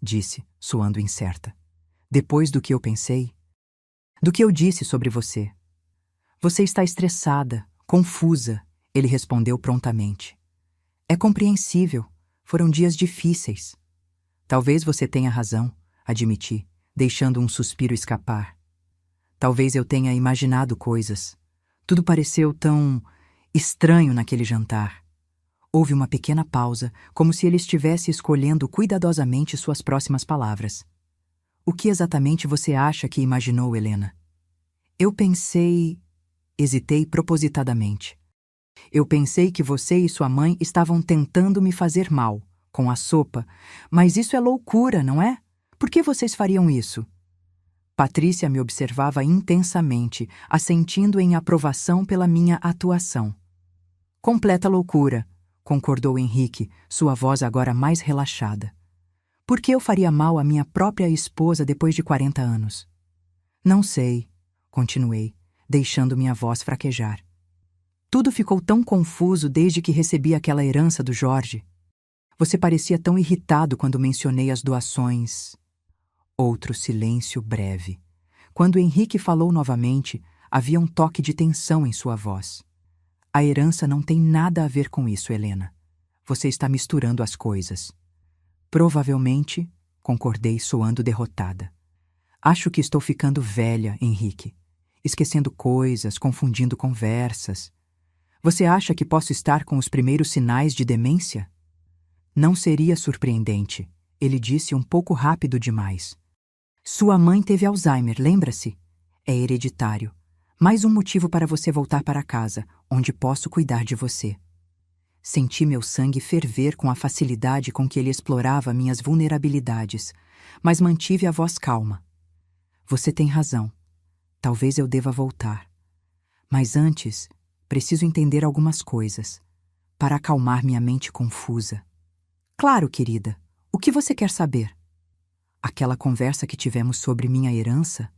disse, soando incerta. Depois do que eu pensei, do que eu disse sobre você. Você está estressada, confusa, ele respondeu prontamente. É compreensível, foram dias difíceis. Talvez você tenha razão, admiti, deixando um suspiro escapar. Talvez eu tenha imaginado coisas. Tudo pareceu tão estranho naquele jantar. Houve uma pequena pausa, como se ele estivesse escolhendo cuidadosamente suas próximas palavras. O que exatamente você acha que imaginou, Helena? Eu pensei... Hesitei propositadamente. Eu pensei que você e sua mãe estavam tentando me fazer mal, com a sopa, mas isso é loucura, não é? Por que vocês fariam isso? Patrícia me observava intensamente, assentindo em aprovação pela minha atuação. Completa loucura, concordou Henrique, sua voz agora mais relaxada. Por que eu faria mal à minha própria esposa depois de 40 anos? Não sei, continuei, deixando minha voz fraquejar. Tudo ficou tão confuso desde que recebi aquela herança do Jorge. Você parecia tão irritado quando mencionei as doações. Outro silêncio breve. Quando Henrique falou novamente, havia um toque de tensão em sua voz. A herança não tem nada a ver com isso, Helena. Você está misturando as coisas. Provavelmente, concordei, soando derrotada. Acho que estou ficando velha, Henrique. Esquecendo coisas, confundindo conversas. Você acha que posso estar com os primeiros sinais de demência? Não seria surpreendente, ele disse um pouco rápido demais. Sua mãe teve Alzheimer, lembra-se? É hereditário. Mais um motivo para você voltar para casa, onde posso cuidar de você. Senti meu sangue ferver com a facilidade com que ele explorava minhas vulnerabilidades, mas mantive a voz calma. Você tem razão. Talvez eu deva voltar. Mas antes, preciso entender algumas coisas, para acalmar minha mente confusa. Claro, querida. O que você quer saber? Aquela conversa que tivemos sobre minha herança?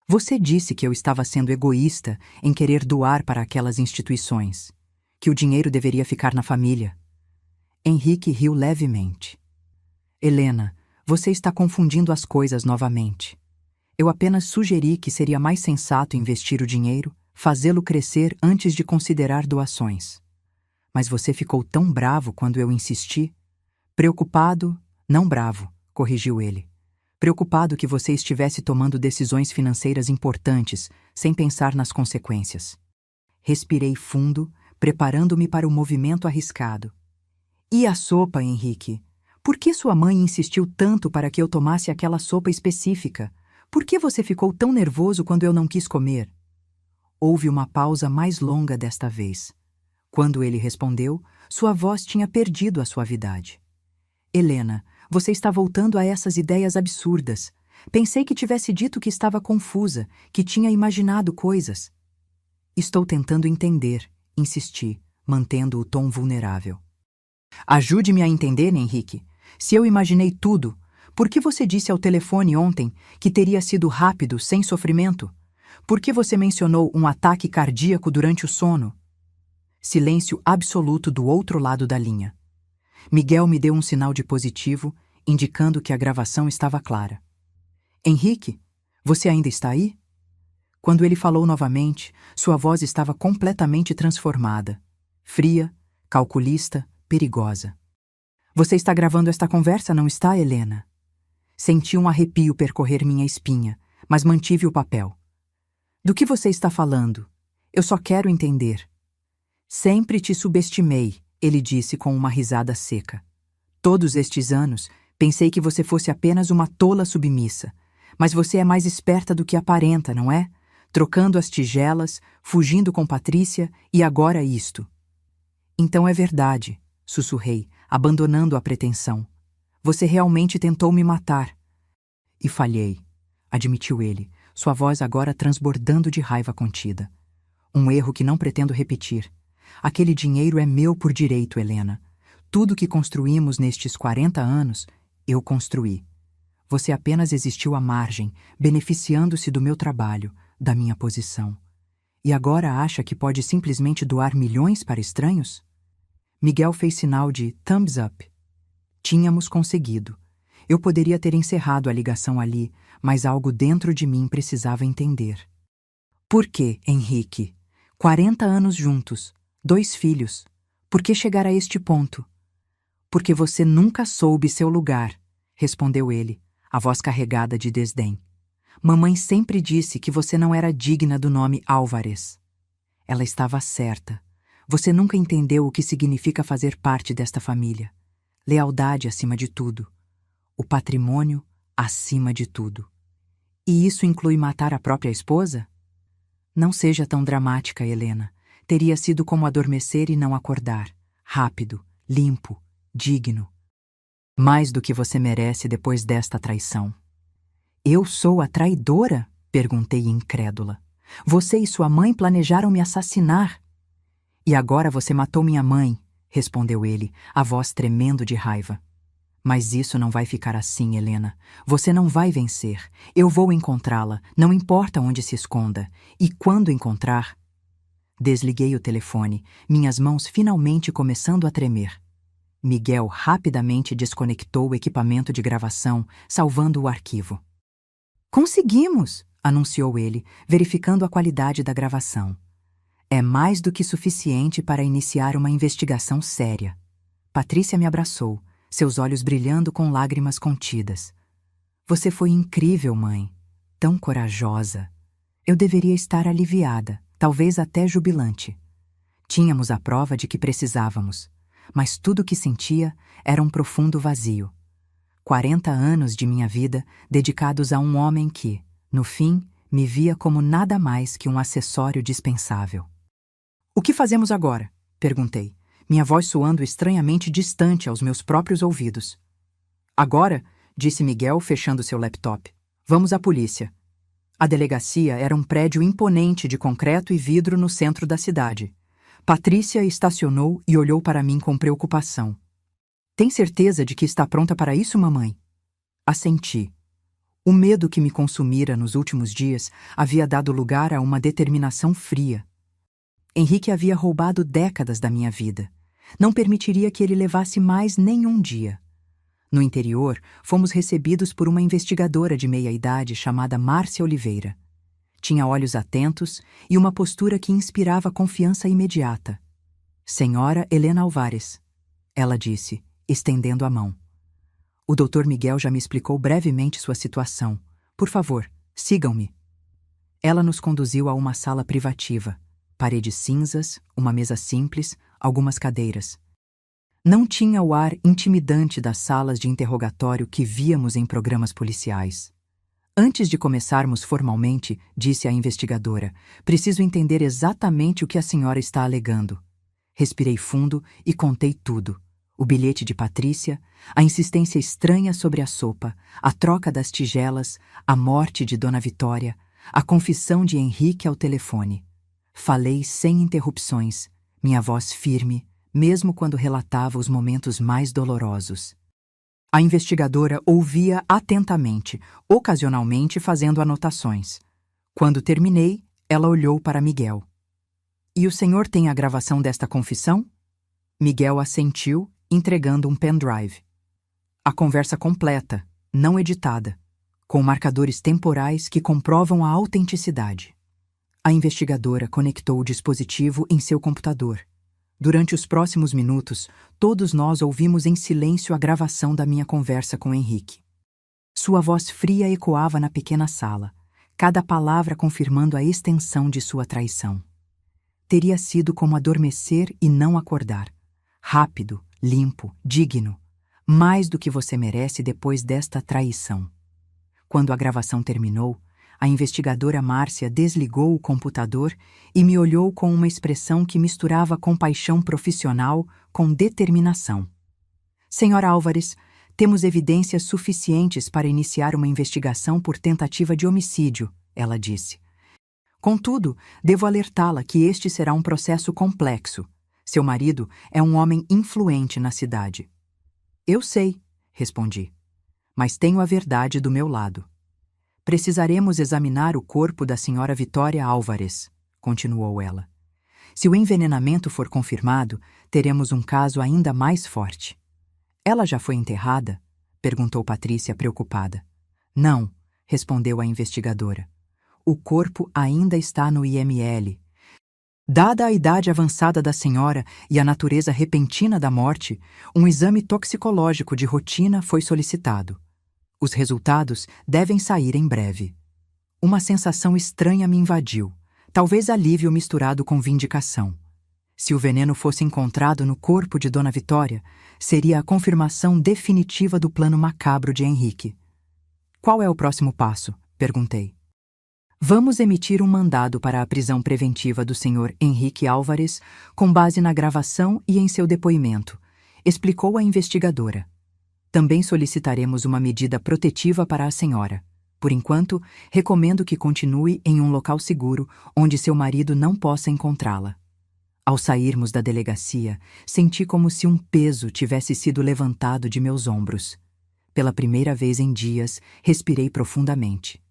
Você disse que eu estava sendo egoísta em querer doar para aquelas instituições, que o dinheiro deveria ficar na família. Henrique riu levemente. Helena, você está confundindo as coisas novamente. Eu apenas sugeri que seria mais sensato investir o dinheiro, fazê-lo crescer antes de considerar doações. Mas você ficou tão bravo quando eu insisti. Preocupado, não bravo, corrigiu ele. Preocupado que você estivesse tomando decisões financeiras importantes, sem pensar nas consequências. Respirei fundo, preparando-me para o movimento arriscado. E a sopa, Henrique? Por que sua mãe insistiu tanto para que eu tomasse aquela sopa específica? Por que você ficou tão nervoso quando eu não quis comer? Houve uma pausa mais longa desta vez. Quando ele respondeu, sua voz tinha perdido a suavidade. Helena, você está voltando a essas ideias absurdas. Pensei que tivesse dito que estava confusa, que tinha imaginado coisas. Estou tentando entender, insisti, mantendo o tom vulnerável. Ajude-me a entender, Henrique. Se eu imaginei tudo, por que você disse ao telefone ontem que teria sido rápido, sem sofrimento? Por que você mencionou um ataque cardíaco durante o sono? Silêncio absoluto do outro lado da linha. Miguel me deu um sinal de positivo, indicando que a gravação estava clara. Henrique, você ainda está aí? Quando ele falou novamente, sua voz estava completamente transformada. Fria, calculista, perigosa. Você está gravando esta conversa, não está, Helena? Senti um arrepio percorrer minha espinha, mas mantive o papel. Do que você está falando? Eu só quero entender. Sempre te subestimei, ele disse com uma risada seca. Todos estes anos, pensei que você fosse apenas uma tola submissa, mas você é mais esperta do que aparenta, não é? Trocando as tigelas, fugindo com Patrícia e agora isto. Então é verdade, sussurrei, abandonando a pretensão. Você realmente tentou me matar. E falhei, admitiu ele, sua voz agora transbordando de raiva contida. Um erro que não pretendo repetir. Aquele dinheiro é meu por direito, Helena. Tudo que construímos nestes 40 anos, eu construí. Você apenas existiu à margem, beneficiando-se do meu trabalho, da minha posição. E agora acha que pode simplesmente doar milhões para estranhos? Miguel fez sinal de thumbs up. Tínhamos conseguido. Eu poderia ter encerrado a ligação ali, mas algo dentro de mim precisava entender. Por que, Henrique? 40 anos juntos, 2 filhos. Por que chegar a este ponto? Porque você nunca soube seu lugar, respondeu ele, a voz carregada de desdém. Mamãe sempre disse que você não era digna do nome Álvares. Ela estava certa. Você nunca entendeu o que significa fazer parte desta família. Lealdade acima de tudo. O patrimônio acima de tudo. E isso inclui matar a própria esposa? Não seja tão dramática, Helena. Teria sido como adormecer e não acordar. Rápido, limpo, digno. Mais do que você merece depois desta traição. Eu sou a traidora? Perguntei incrédula. Você e sua mãe planejaram me assassinar. E agora você matou minha mãe, respondeu ele, a voz tremendo de raiva. Mas isso não vai ficar assim, Helena. Você não vai vencer. Eu vou encontrá-la, não importa onde se esconda. E quando encontrar... Desliguei o telefone, minhas mãos finalmente começando a tremer. Miguel rapidamente desconectou o equipamento de gravação, salvando o arquivo. Conseguimos! Anunciou ele, verificando a qualidade da gravação. É mais do que suficiente para iniciar uma investigação séria. Patrícia me abraçou, seus olhos brilhando com lágrimas contidas. Você foi incrível, mãe. Tão corajosa. Eu deveria estar aliviada, talvez até jubilante. Tínhamos a prova de que precisávamos, mas tudo o que sentia era um profundo vazio. 40 anos de minha vida dedicados a um homem que, no fim, me via como nada mais que um acessório dispensável. O que fazemos agora? Perguntei, minha voz soando estranhamente distante aos meus próprios ouvidos. Agora, disse Miguel, fechando seu laptop, vamos à polícia. A delegacia era um prédio imponente de concreto e vidro no centro da cidade. Patrícia estacionou e olhou para mim com preocupação. Tem certeza de que está pronta para isso, mamãe? Assenti. O medo que me consumira nos últimos dias havia dado lugar a uma determinação fria. Henrique havia roubado décadas da minha vida. Não permitiria que ele levasse mais nenhum dia. No interior, fomos recebidos por uma investigadora de meia-idade chamada Márcia Oliveira. Tinha olhos atentos e uma postura que inspirava confiança imediata. Senhora Helena Álvares, ela disse, estendendo a mão. O Dr. Miguel já me explicou brevemente sua situação. Por favor, sigam-me. Ela nos conduziu a uma sala privativa. Paredes cinzas, uma mesa simples, algumas cadeiras. Não tinha o ar intimidante das salas de interrogatório que víamos em programas policiais. Antes de começarmos formalmente, disse a investigadora, preciso entender exatamente o que a senhora está alegando. Respirei fundo e contei tudo. O bilhete de Patrícia, a insistência estranha sobre a sopa, a troca das tigelas, a morte de Dona Vitória, a confissão de Henrique ao telefone. Falei sem interrupções, minha voz firme, mesmo quando relatava os momentos mais dolorosos. A investigadora ouvia atentamente, ocasionalmente fazendo anotações. Quando terminei, ela olhou para Miguel. E o senhor tem a gravação desta confissão? Miguel assentiu, entregando um pendrive. A conversa completa, não editada, com marcadores temporais que comprovam a autenticidade. A investigadora conectou o dispositivo em seu computador. Durante os próximos minutos, todos nós ouvimos em silêncio a gravação da minha conversa com Henrique. Sua voz fria ecoava na pequena sala, cada palavra confirmando a extensão de sua traição. Teria sido como adormecer e não acordar. Rápido, limpo, digno. Mais do que você merece depois desta traição. Quando a gravação terminou, a investigadora Márcia desligou o computador e me olhou com uma expressão que misturava compaixão profissional com determinação. Senhora Álvares, temos evidências suficientes para iniciar uma investigação por tentativa de homicídio, ela disse. Contudo, devo alertá-la que este será um processo complexo. Seu marido é um homem influente na cidade. Eu sei, respondi, mas tenho a verdade do meu lado. Precisaremos examinar o corpo da senhora Vitória Álvares, continuou ela. Se o envenenamento for confirmado, teremos um caso ainda mais forte. Ela já foi enterrada? Perguntou Patrícia preocupada. Não, respondeu a investigadora. O corpo ainda está no IML. Dada a idade avançada da senhora e a natureza repentina da morte, um exame toxicológico de rotina foi solicitado. Os resultados devem sair em breve. Uma sensação estranha me invadiu, talvez alívio misturado com vindicação. Se o veneno fosse encontrado no corpo de Dona Vitória, seria a confirmação definitiva do plano macabro de Henrique. Qual é o próximo passo? Perguntei. Vamos emitir um mandado para a prisão preventiva do senhor Henrique Álvares com base na gravação e em seu depoimento, explicou a investigadora. Também solicitaremos uma medida protetiva para a senhora. Por enquanto, recomendo que continue em um local seguro onde seu marido não possa encontrá-la. Ao sairmos da delegacia, senti como se um peso tivesse sido levantado de meus ombros. Pela primeira vez em dias, respirei profundamente.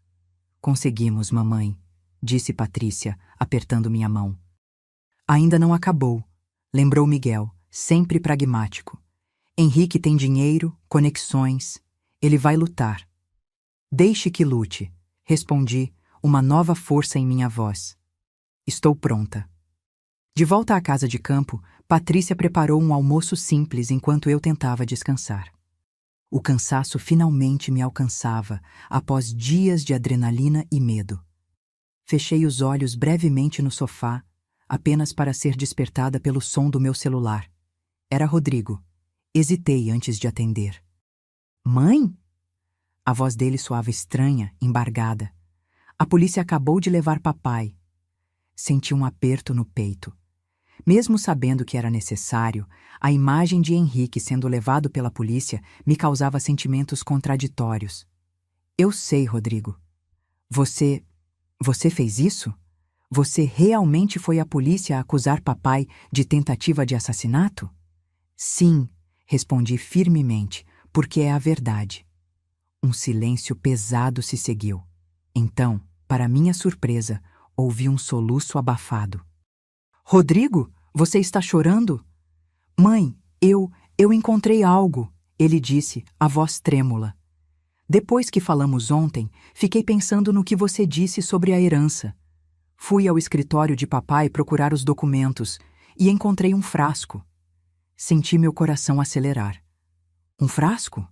Conseguimos, mamãe, disse Patrícia, apertando minha mão. Ainda não acabou, lembrou Miguel, sempre pragmático. Henrique tem dinheiro, conexões. Ele vai lutar. Deixe que lute, respondi, uma nova força em minha voz. Estou pronta. De volta à casa de campo, Patrícia preparou um almoço simples enquanto eu tentava descansar. O cansaço finalmente me alcançava após dias de adrenalina e medo. Fechei os olhos brevemente no sofá, apenas para ser despertada pelo som do meu celular. Era Rodrigo. Hesitei antes de atender. Mãe? A voz dele soava estranha, embargada. A polícia acabou de levar papai. Senti um aperto no peito. Mesmo sabendo que era necessário, a imagem de Henrique sendo levado pela polícia me causava sentimentos contraditórios. Eu sei, Rodrigo. Você Você fez isso? Você realmente foi à polícia acusar papai de tentativa de assassinato? Sim, respondi firmemente, porque é a verdade. Um silêncio pesado se seguiu. Então, para minha surpresa, ouvi um soluço abafado. Rodrigo, você está chorando? Mãe, eu encontrei algo, ele disse, a voz trêmula. Depois que falamos ontem, fiquei pensando no que você disse sobre a herança. Fui ao escritório de papai procurar os documentos e encontrei um frasco. Senti meu coração acelerar. Um frasco?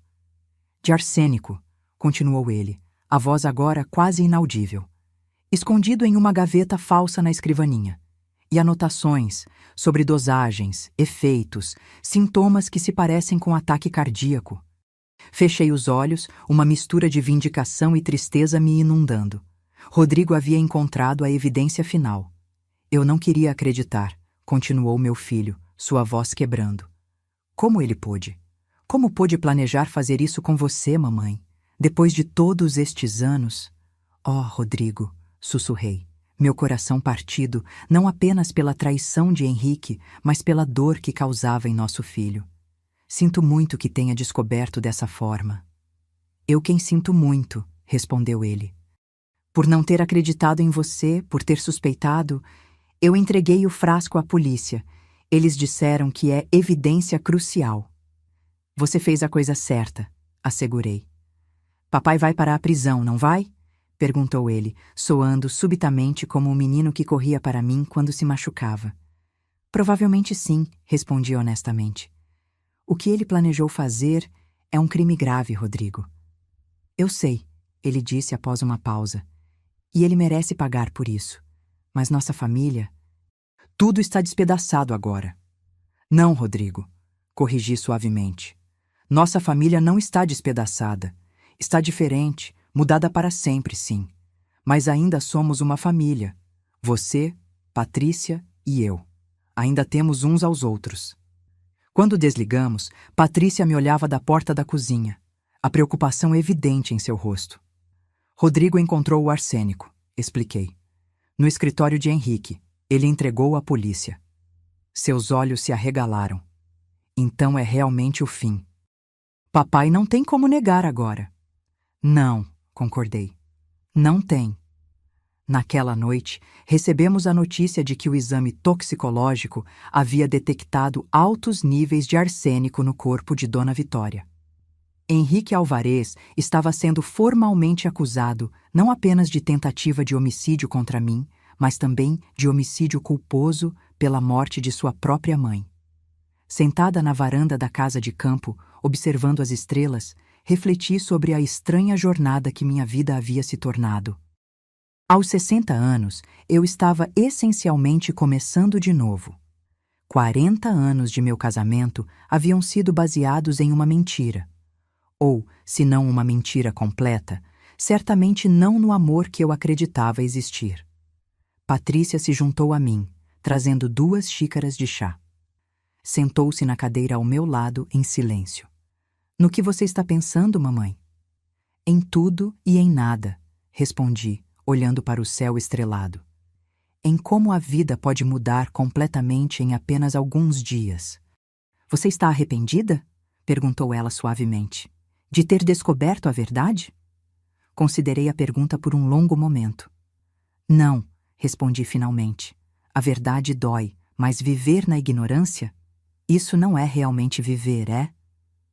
De arsênico, continuou ele, a voz agora quase inaudível. Escondido em uma gaveta falsa na escrivaninha. E anotações sobre dosagens, efeitos, sintomas que se parecem com ataque cardíaco. Fechei os olhos, uma mistura de vindicação e tristeza me inundando. Rodrigo havia encontrado a evidência final. Eu não queria acreditar, continuou meu filho, sua voz quebrando. Como ele pôde? Como pôde planejar fazer isso com você, mamãe? Depois de todos estes anos? Oh, Rodrigo, sussurrei, meu coração partido, não apenas pela traição de Henrique, mas pela dor que causava em nosso filho. Sinto muito que tenha descoberto dessa forma. Eu quem sinto muito, respondeu ele. Por não ter acreditado em você, por ter suspeitado, eu entreguei o frasco à polícia. Eles disseram que é evidência crucial. Você fez a coisa certa, assegurei. Papai vai para a prisão, não vai? Perguntou ele, soando subitamente como um menino que corria para mim quando se machucava. Provavelmente sim, respondi honestamente. O que ele planejou fazer é um crime grave, Rodrigo. Eu sei, ele disse após uma pausa. E ele merece pagar por isso. Mas nossa família... Tudo está despedaçado agora. Não, Rodrigo, corrigi suavemente. Nossa família não está despedaçada. Está diferente, mudada para sempre, sim. Mas ainda somos uma família. Você, Patrícia e eu. Ainda temos uns aos outros. Quando desligamos, Patrícia me olhava da porta da cozinha, a preocupação evidente em seu rosto. Rodrigo encontrou o arsênico, expliquei. No escritório de Henrique, ele entregou à polícia. Seus olhos se arregalaram. Então é realmente o fim. Papai não tem como negar agora. Não, concordei. Não tem. Naquela noite, recebemos a notícia de que o exame toxicológico havia detectado altos níveis de arsênico no corpo de Dona Vitória. Henrique Alvarez estava sendo formalmente acusado não apenas de tentativa de homicídio contra mim, mas também de homicídio culposo pela morte de sua própria mãe. Sentada na varanda da casa de campo, observando as estrelas, refleti sobre a estranha jornada que minha vida havia se tornado. Aos 60 anos, eu estava essencialmente começando de novo. 40 anos de meu casamento haviam sido baseados em uma mentira. Ou, se não uma mentira completa, certamente não no amor que eu acreditava existir. Patrícia se juntou a mim, trazendo 2 xícaras de chá. Sentou-se na cadeira ao meu lado em silêncio. No que você está pensando, mamãe? Em tudo e em nada, respondi, olhando para o céu estrelado. Em como a vida pode mudar completamente em apenas alguns dias. Você está arrependida? Perguntou ela suavemente. De ter descoberto a verdade? Considerei a pergunta por um longo momento. Não, respondi finalmente. A verdade dói, mas viver na ignorância? Isso não é realmente viver, é?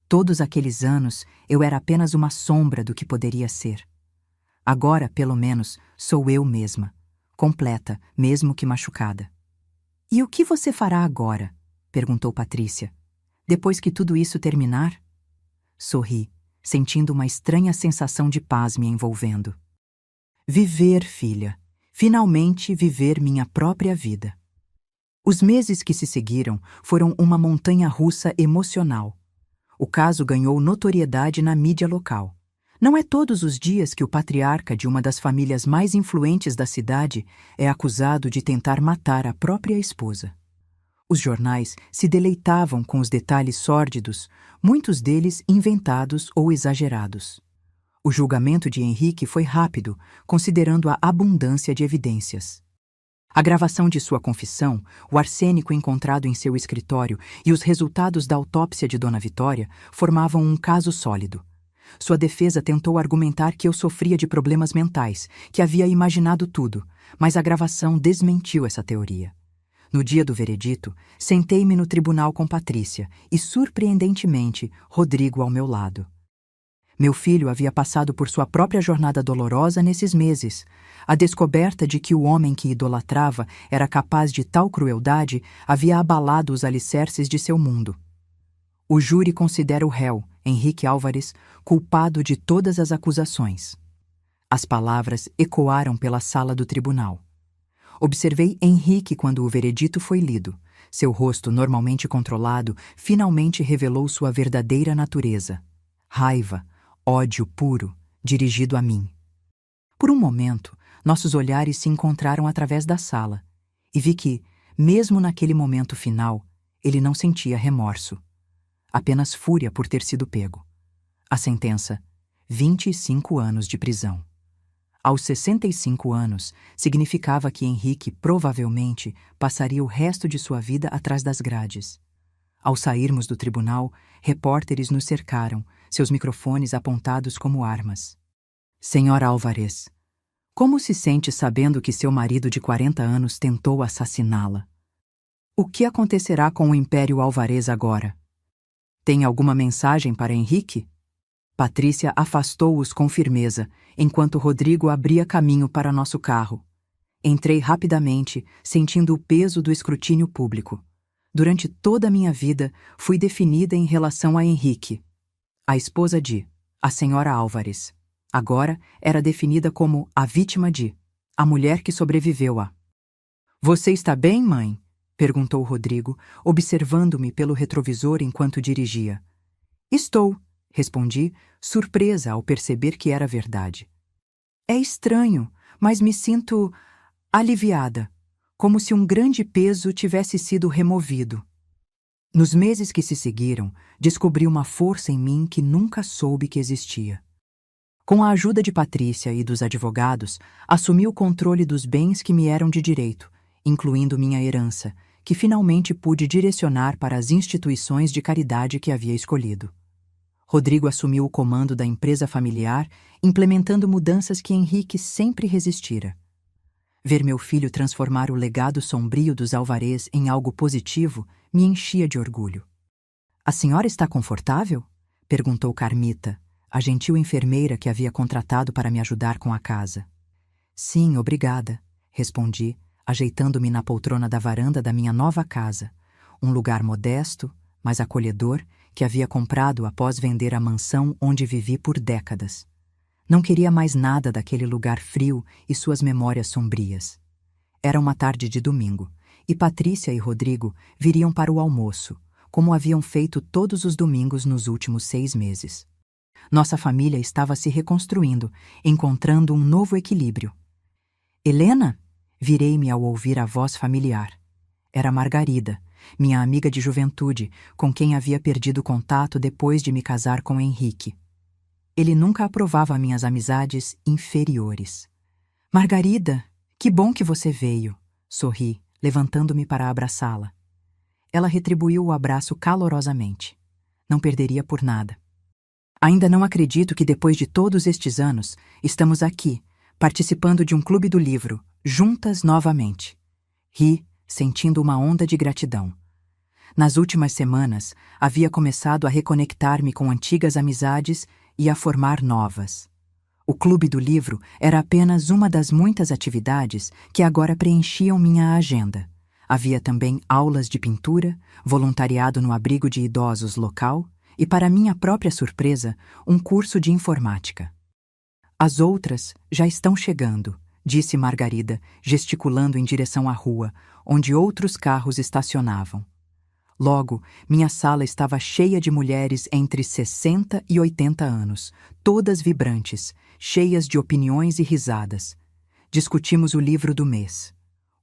Todos aqueles anos eu era apenas uma sombra do que poderia ser. Agora, pelo menos, sou eu mesma, completa, mesmo que machucada. E o que você fará agora? Perguntou Patrícia. Depois que tudo isso terminar? Sorri, sentindo uma estranha sensação de paz me envolvendo. Viver, filha. Finalmente viver minha própria vida. Os meses que se seguiram foram uma montanha-russa emocional. O caso ganhou notoriedade na mídia local. Não é todos os dias que o patriarca de uma das famílias mais influentes da cidade é acusado de tentar matar a própria esposa. Os jornais se deleitavam com os detalhes sórdidos, muitos deles inventados ou exagerados. O julgamento de Henrique foi rápido, considerando a abundância de evidências. A gravação de sua confissão, o arsênico encontrado em seu escritório e os resultados da autópsia de Dona Vitória formavam um caso sólido. Sua defesa tentou argumentar que eu sofria de problemas mentais, que havia imaginado tudo, mas a gravação desmentiu essa teoria. No dia do veredito, sentei-me no tribunal com Patrícia e, surpreendentemente, Rodrigo ao meu lado. Meu filho havia passado por sua própria jornada dolorosa nesses meses. A descoberta de que o homem que idolatrava era capaz de tal crueldade havia abalado os alicerces de seu mundo. O júri considera o réu, Henrique Álvares, culpado de todas as acusações. As palavras ecoaram pela sala do tribunal. Observei Henrique quando o veredito foi lido. Seu rosto, normalmente controlado, finalmente revelou sua verdadeira natureza. Raiva, ódio puro, dirigido a mim. Por um momento, nossos olhares se encontraram através da sala, e vi que, mesmo naquele momento final, ele não sentia remorso. Apenas fúria por ter sido pego. A sentença: 25 anos de prisão. Aos 65 anos, significava que Henrique provavelmente passaria o resto de sua vida atrás das grades. Ao sairmos do tribunal, repórteres nos cercaram, seus microfones apontados como armas. Senhora Álvares, como se sente sabendo que seu marido de 40 anos tentou assassiná-la? O que acontecerá com o Império Álvares agora? Tem alguma mensagem para Henrique? Patrícia afastou-os com firmeza, enquanto Rodrigo abria caminho para nosso carro. Entrei rapidamente, sentindo o peso do escrutínio público. Durante toda a minha vida, fui definida em relação a Henrique. A esposa de, a senhora Álvares. Agora era definida como a vítima de, a mulher que sobreviveu a. Você está bem, mãe? Perguntou Rodrigo, observando-me pelo retrovisor enquanto dirigia. Estou, respondi, surpresa ao perceber que era verdade. É estranho, mas me sinto aliviada, como se um grande peso tivesse sido removido. Nos meses que se seguiram, descobri uma força em mim que nunca soube que existia. Com a ajuda de Patrícia e dos advogados, assumi o controle dos bens que me eram de direito, incluindo minha herança, que finalmente pude direcionar para as instituições de caridade que havia escolhido. Rodrigo assumiu o comando da empresa familiar, implementando mudanças que Henrique sempre resistira. Ver meu filho transformar o legado sombrio dos Álvares em algo positivo me enchia de orgulho. A senhora está confortável? Perguntou Carmita, a gentil enfermeira que havia contratado para me ajudar com a casa. Sim, obrigada, respondi, ajeitando-me na poltrona da varanda da minha nova casa, um lugar modesto, mas acolhedor, que havia comprado após vender a mansão onde vivi por décadas. Não queria mais nada daquele lugar frio e suas memórias sombrias. Era uma tarde de domingo, e Patrícia e Rodrigo viriam para o almoço, como haviam feito todos os domingos nos últimos 6 meses. Nossa família estava se reconstruindo, encontrando um novo equilíbrio. Helena? Virei-me ao ouvir a voz familiar. Era Margarida, minha amiga de juventude, com quem havia perdido contato depois de me casar com Henrique. Ele nunca aprovava minhas amizades inferiores. Margarida, que bom que você veio, sorri, levantando-me para abraçá-la. Ela retribuiu o abraço calorosamente. Não perderia por nada. Ainda não acredito que depois de todos estes anos, estamos aqui, participando de um clube do livro, juntas novamente. Ri, sentindo uma onda de gratidão. Nas últimas semanas, havia começado a reconectar-me com antigas amizades e a formar novas. O clube do livro era apenas uma das muitas atividades que agora preenchiam minha agenda. Havia também aulas de pintura, voluntariado no abrigo de idosos local e, para minha própria surpresa, um curso de informática. As outras já estão chegando, disse Margarida, gesticulando em direção à rua, onde outros carros estacionavam. Logo, minha sala estava cheia de mulheres entre 60 e 80 anos, todas vibrantes, cheias de opiniões e risadas. Discutimos o livro do mês.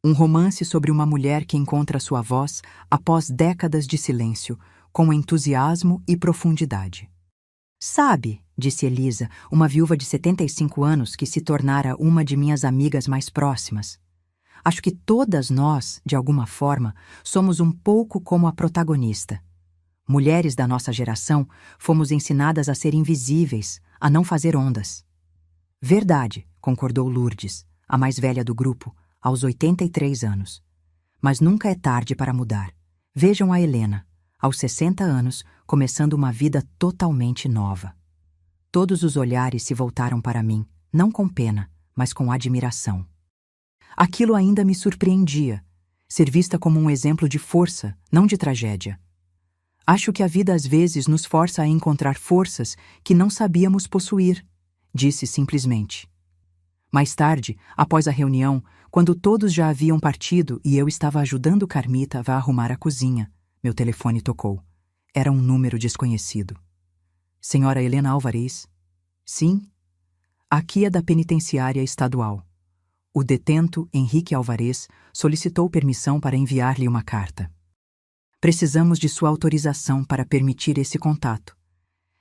Um romance sobre uma mulher que encontra sua voz após décadas de silêncio, com entusiasmo e profundidade. Sabe, disse Elisa, uma viúva de 75 anos que se tornara uma de minhas amigas mais próximas. Acho que todas nós, de alguma forma, somos um pouco como a protagonista. Mulheres da nossa geração fomos ensinadas a ser invisíveis, a não fazer ondas. Verdade, concordou Lourdes, a mais velha do grupo, aos 83 anos. Mas nunca é tarde para mudar. Vejam a Helena, aos 60 anos, começando uma vida totalmente nova. Todos os olhares se voltaram para mim, não com pena, mas com admiração. Aquilo ainda me surpreendia, ser vista como um exemplo de força, não de tragédia. Acho que a vida às vezes nos força a encontrar forças que não sabíamos possuir, disse simplesmente. Mais tarde, após a reunião, quando todos já haviam partido e eu estava ajudando Carmita a arrumar a cozinha, meu telefone tocou. Era um número desconhecido. Senhora Helena Álvares? Sim? Aqui é da penitenciária estadual. O detento Henrique Álvares solicitou permissão para enviar-lhe uma carta. Precisamos de sua autorização para permitir esse contato.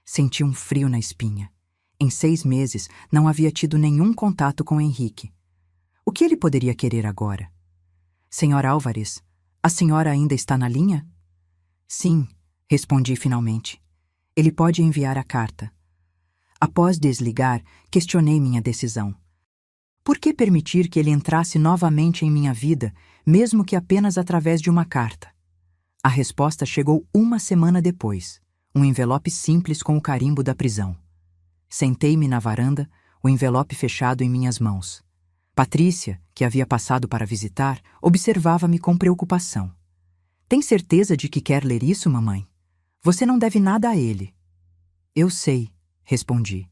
Senti um frio na espinha. Em 6 meses, não havia tido nenhum contato com Henrique. O que ele poderia querer agora? Senhora Álvares, a senhora ainda está na linha? Sim, respondi finalmente. Ele pode enviar a carta. Após desligar, questionei minha decisão. Por que permitir que ele entrasse novamente em minha vida, mesmo que apenas através de uma carta? A resposta chegou 1 semana depois, um envelope simples com o carimbo da prisão. Sentei-me na varanda, o envelope fechado em minhas mãos. Patrícia, que havia passado para visitar, observava-me com preocupação. Tem certeza de que quer ler isso, mamãe? Você não deve nada a ele. Eu sei, respondi.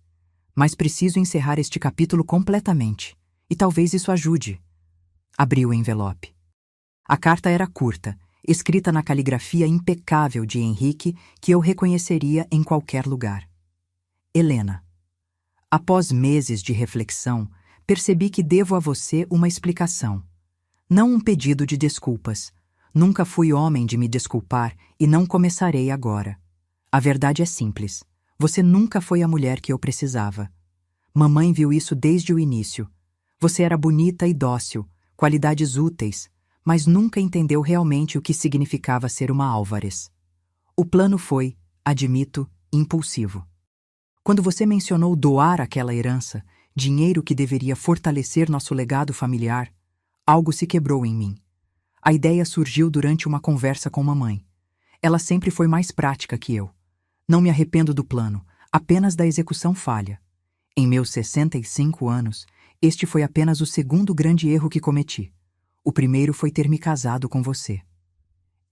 Mas preciso encerrar este capítulo completamente, e talvez isso ajude. Abri o envelope. A carta era curta, escrita na caligrafia impecável de Henrique, que eu reconheceria em qualquer lugar. Helena. Após meses de reflexão, percebi que devo a você uma explicação. Não um pedido de desculpas. Nunca fui homem de me desculpar e não começarei agora. A verdade é simples. Você nunca foi a mulher que eu precisava. Mamãe viu isso desde o início. Você era bonita e dócil, qualidades úteis, mas nunca entendeu realmente o que significava ser uma Álvares. O plano foi, admito, impulsivo. Quando você mencionou doar aquela herança, dinheiro que deveria fortalecer nosso legado familiar, algo se quebrou em mim. A ideia surgiu durante uma conversa com mamãe. Ela sempre foi mais prática que eu. Não me arrependo do plano, apenas da execução falha. Em meus 65 anos, este foi apenas o segundo grande erro que cometi. O primeiro foi ter me casado com você.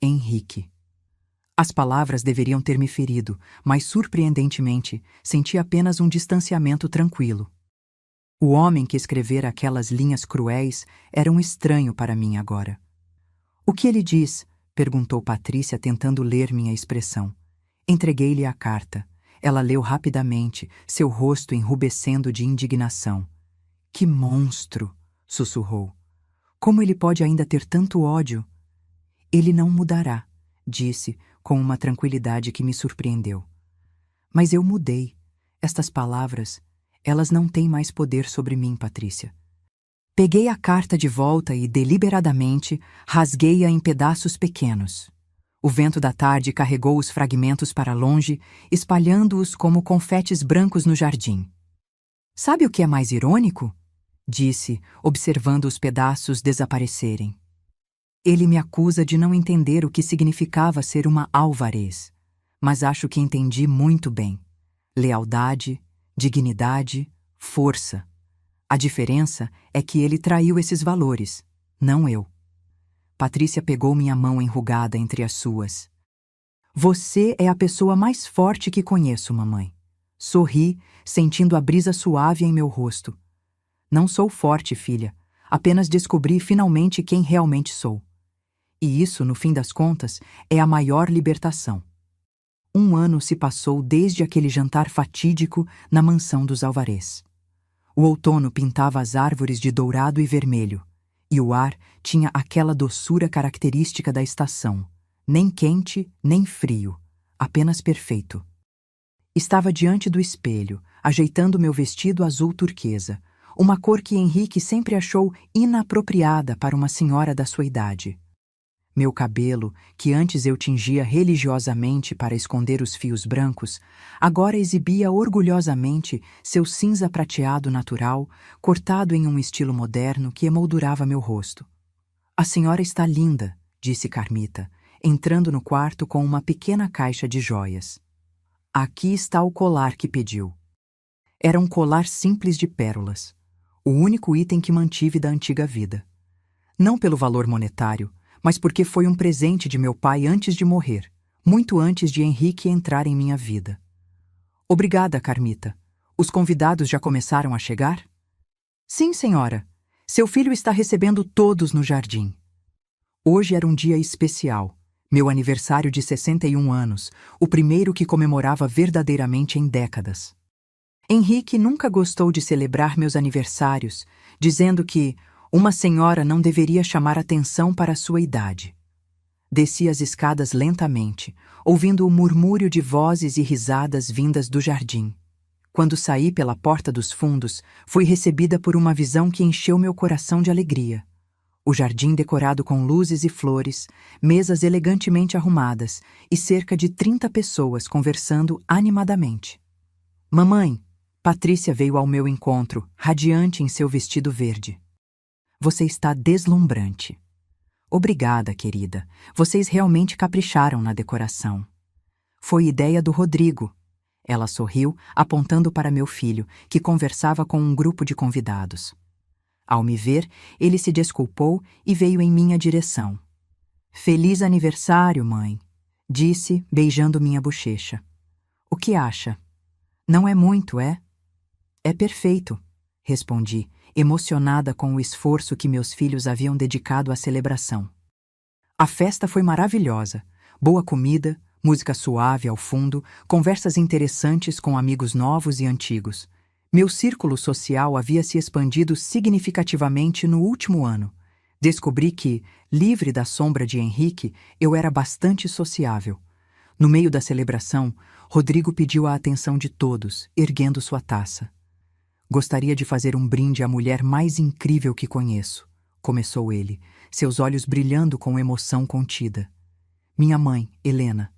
Henrique. As palavras deveriam ter me ferido, mas surpreendentemente, senti apenas um distanciamento tranquilo. O homem que escrevera aquelas linhas cruéis era um estranho para mim agora. O que ele diz? Perguntou Patrícia, tentando ler minha expressão. Entreguei-lhe a carta. Ela leu rapidamente, seu rosto enrubescendo de indignação. Que monstro! Sussurrou. Como ele pode ainda ter tanto ódio? Ele não mudará, disse, com uma tranquilidade que me surpreendeu. Mas eu mudei. Estas palavras, elas não têm mais poder sobre mim, Patrícia. Peguei a carta de volta e, deliberadamente, rasguei-a em pedaços pequenos. O vento da tarde carregou os fragmentos para longe, espalhando-os como confetes brancos no jardim. Sabe o que é mais irônico? Disse, observando os pedaços desaparecerem. Ele me acusa de não entender o que significava ser uma Álvares, mas acho que entendi muito bem. Lealdade, dignidade, força. A diferença é que ele traiu esses valores, não eu. Patrícia pegou minha mão enrugada entre as suas. Você é a pessoa mais forte que conheço, mamãe. Sorri, sentindo a brisa suave em meu rosto. Não sou forte, filha. Apenas descobri finalmente quem realmente sou. E isso, no fim das contas, é a maior libertação. 1 ano se passou desde aquele jantar fatídico na mansão dos Álvares. O outono pintava as árvores de dourado e vermelho, e o ar tinha aquela doçura característica da estação, nem quente nem frio, apenas perfeito. Estava diante do espelho, ajeitando meu vestido azul turquesa, uma cor que Henrique sempre achou inapropriada para uma senhora da sua idade. Meu cabelo, que antes eu tingia religiosamente para esconder os fios brancos, agora exibia orgulhosamente seu cinza prateado natural, cortado em um estilo moderno que emoldurava meu rosto. "A senhora está linda", disse Carmita, entrando no quarto com uma pequena caixa de joias. "Aqui está o colar que pediu." Era um colar simples de pérolas, o único item que mantive da antiga vida. Não pelo valor monetário, mas porque foi um presente de meu pai antes de morrer, muito antes de Henrique entrar em minha vida. "Obrigada, Carmita. Os convidados já começaram a chegar?" "Sim, senhora. Seu filho está recebendo todos no jardim." Hoje era um dia especial, meu aniversário de 61 anos, o primeiro que comemorava verdadeiramente em décadas. Henrique nunca gostou de celebrar meus aniversários, dizendo que uma senhora não deveria chamar atenção para a sua idade. Desci as escadas lentamente, ouvindo o murmúrio de vozes e risadas vindas do jardim. Quando saí pela porta dos fundos, fui recebida por uma visão que encheu meu coração de alegria. O jardim decorado com luzes e flores, mesas elegantemente arrumadas e cerca de 30 pessoas conversando animadamente. "Mamãe", Patrícia veio ao meu encontro, radiante em seu vestido verde. "Você está deslumbrante." "Obrigada, querida. Vocês realmente capricharam na decoração." "Foi ideia do Rodrigo." Ela sorriu, apontando para meu filho, que conversava com um grupo de convidados. Ao me ver, ele se desculpou e veio em minha direção. "Feliz aniversário, mãe", disse, beijando minha bochecha. "O que acha? Não é muito, é?" "É perfeito", respondi, emocionada com o esforço que meus filhos haviam dedicado à celebração. A festa foi maravilhosa. Boa comida, música suave ao fundo, conversas interessantes com amigos novos e antigos. Meu círculo social havia se expandido significativamente no último ano. Descobri que, livre da sombra de Henrique, eu era bastante sociável. No meio da celebração, Rodrigo pediu a atenção de todos, erguendo sua taça. "Gostaria de fazer um brinde à mulher mais incrível que conheço", começou ele, seus olhos brilhando com emoção contida. "Minha mãe, Helena.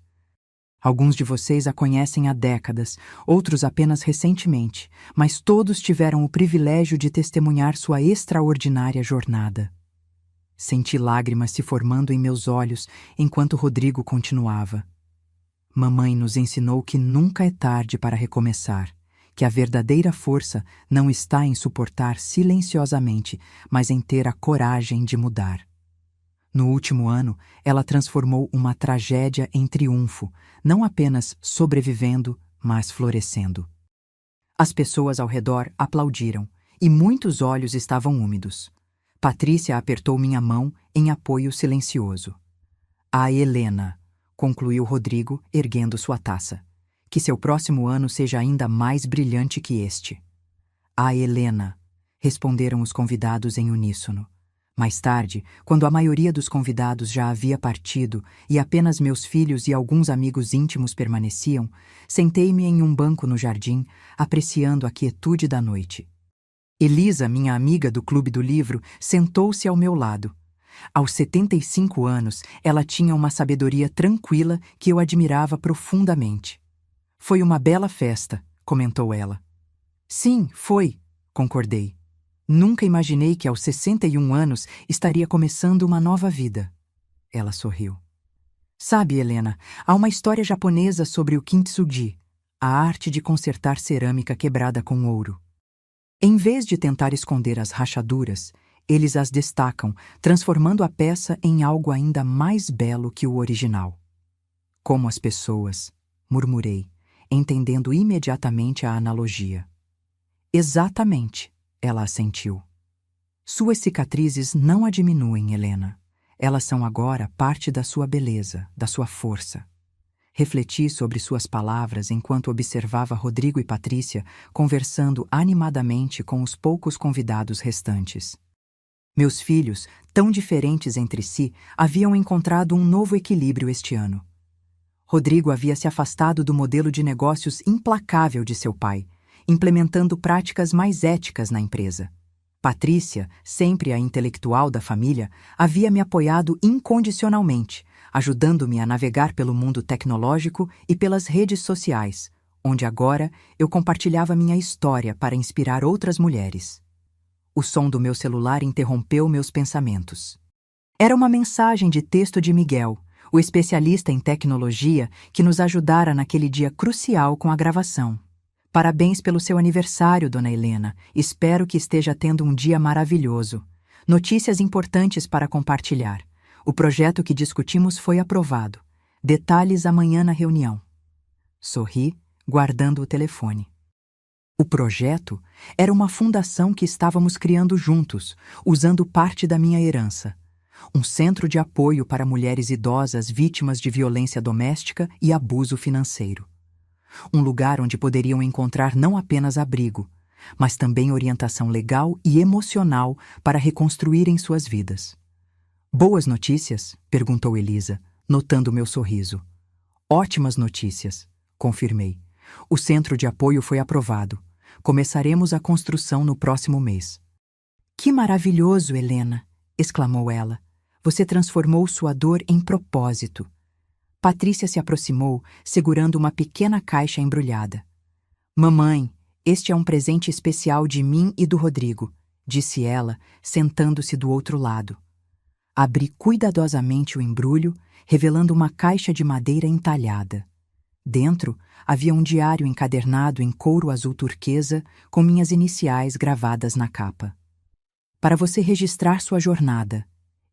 Alguns de vocês a conhecem há décadas, outros apenas recentemente, mas todos tiveram o privilégio de testemunhar sua extraordinária jornada." Senti lágrimas se formando em meus olhos enquanto Rodrigo continuava. "Mamãe nos ensinou que nunca é tarde para recomeçar, que a verdadeira força não está em suportar silenciosamente, mas em ter a coragem de mudar." No último ano, ela transformou uma tragédia em triunfo, não apenas sobrevivendo, mas florescendo. As pessoas ao redor aplaudiram, e muitos olhos estavam úmidos. Patrícia apertou minha mão em apoio silencioso. "A Helena", concluiu Rodrigo, erguendo sua taça. "Que seu próximo ano seja ainda mais brilhante que este." "A Helena", responderam os convidados em uníssono. Mais tarde, quando a maioria dos convidados já havia partido e apenas meus filhos e alguns amigos íntimos permaneciam, sentei-me em um banco no jardim, apreciando a quietude da noite. Elisa, minha amiga do Clube do Livro, sentou-se ao meu lado. Aos 75 anos, ela tinha uma sabedoria tranquila que eu admirava profundamente. "Foi uma bela festa", comentou ela. "Sim, foi", concordei. "Nunca imaginei que aos 61 anos estaria começando uma nova vida." Ela sorriu. "Sabe, Helena, há uma história japonesa sobre o kintsugi, a arte de consertar cerâmica quebrada com ouro. Em vez de tentar esconder as rachaduras, eles as destacam, transformando a peça em algo ainda mais belo que o original." "Como as pessoas", murmurei, entendendo imediatamente a analogia. "Exatamente", ela assentiu. "Suas cicatrizes não a diminuem, Helena. Elas são agora parte da sua beleza, da sua força." Refleti sobre suas palavras enquanto observava Rodrigo e Patrícia conversando animadamente com os poucos convidados restantes. Meus filhos, tão diferentes entre si, haviam encontrado um novo equilíbrio este ano. Rodrigo havia se afastado do modelo de negócios implacável de seu pai, implementando práticas mais éticas na empresa. Patrícia, sempre a intelectual da família, havia me apoiado incondicionalmente, ajudando-me a navegar pelo mundo tecnológico e pelas redes sociais, onde agora eu compartilhava minha história para inspirar outras mulheres. O som do meu celular interrompeu meus pensamentos. Era uma mensagem de texto de Miguel, o especialista em tecnologia que nos ajudara naquele dia crucial com a gravação. Parabéns pelo seu aniversário, Dona Helena. Espero que esteja tendo um dia maravilhoso. Notícias importantes para compartilhar. O projeto que discutimos foi aprovado. Detalhes amanhã na reunião. Sorri, guardando o telefone. O projeto era uma fundação que estávamos criando juntos, usando parte da minha herança. Um centro de apoio para mulheres idosas vítimas de violência doméstica e abuso financeiro. Um lugar onde poderiam encontrar não apenas abrigo, mas também orientação legal e emocional para reconstruírem suas vidas. Boas notícias? Perguntou Elisa, notando meu sorriso. Ótimas notícias, confirmei. O centro de apoio foi aprovado. Começaremos a construção no próximo mês. Que maravilhoso, Helena! Exclamou ela. Você transformou sua dor em propósito. Patrícia se aproximou, segurando uma pequena caixa embrulhada. Mamãe, este é um presente especial de mim e do Rodrigo, disse ela, sentando-se do outro lado. Abri cuidadosamente o embrulho, revelando uma caixa de madeira entalhada. Dentro havia um diário encadernado em couro azul turquesa com minhas iniciais gravadas na capa. Para você registrar sua jornada,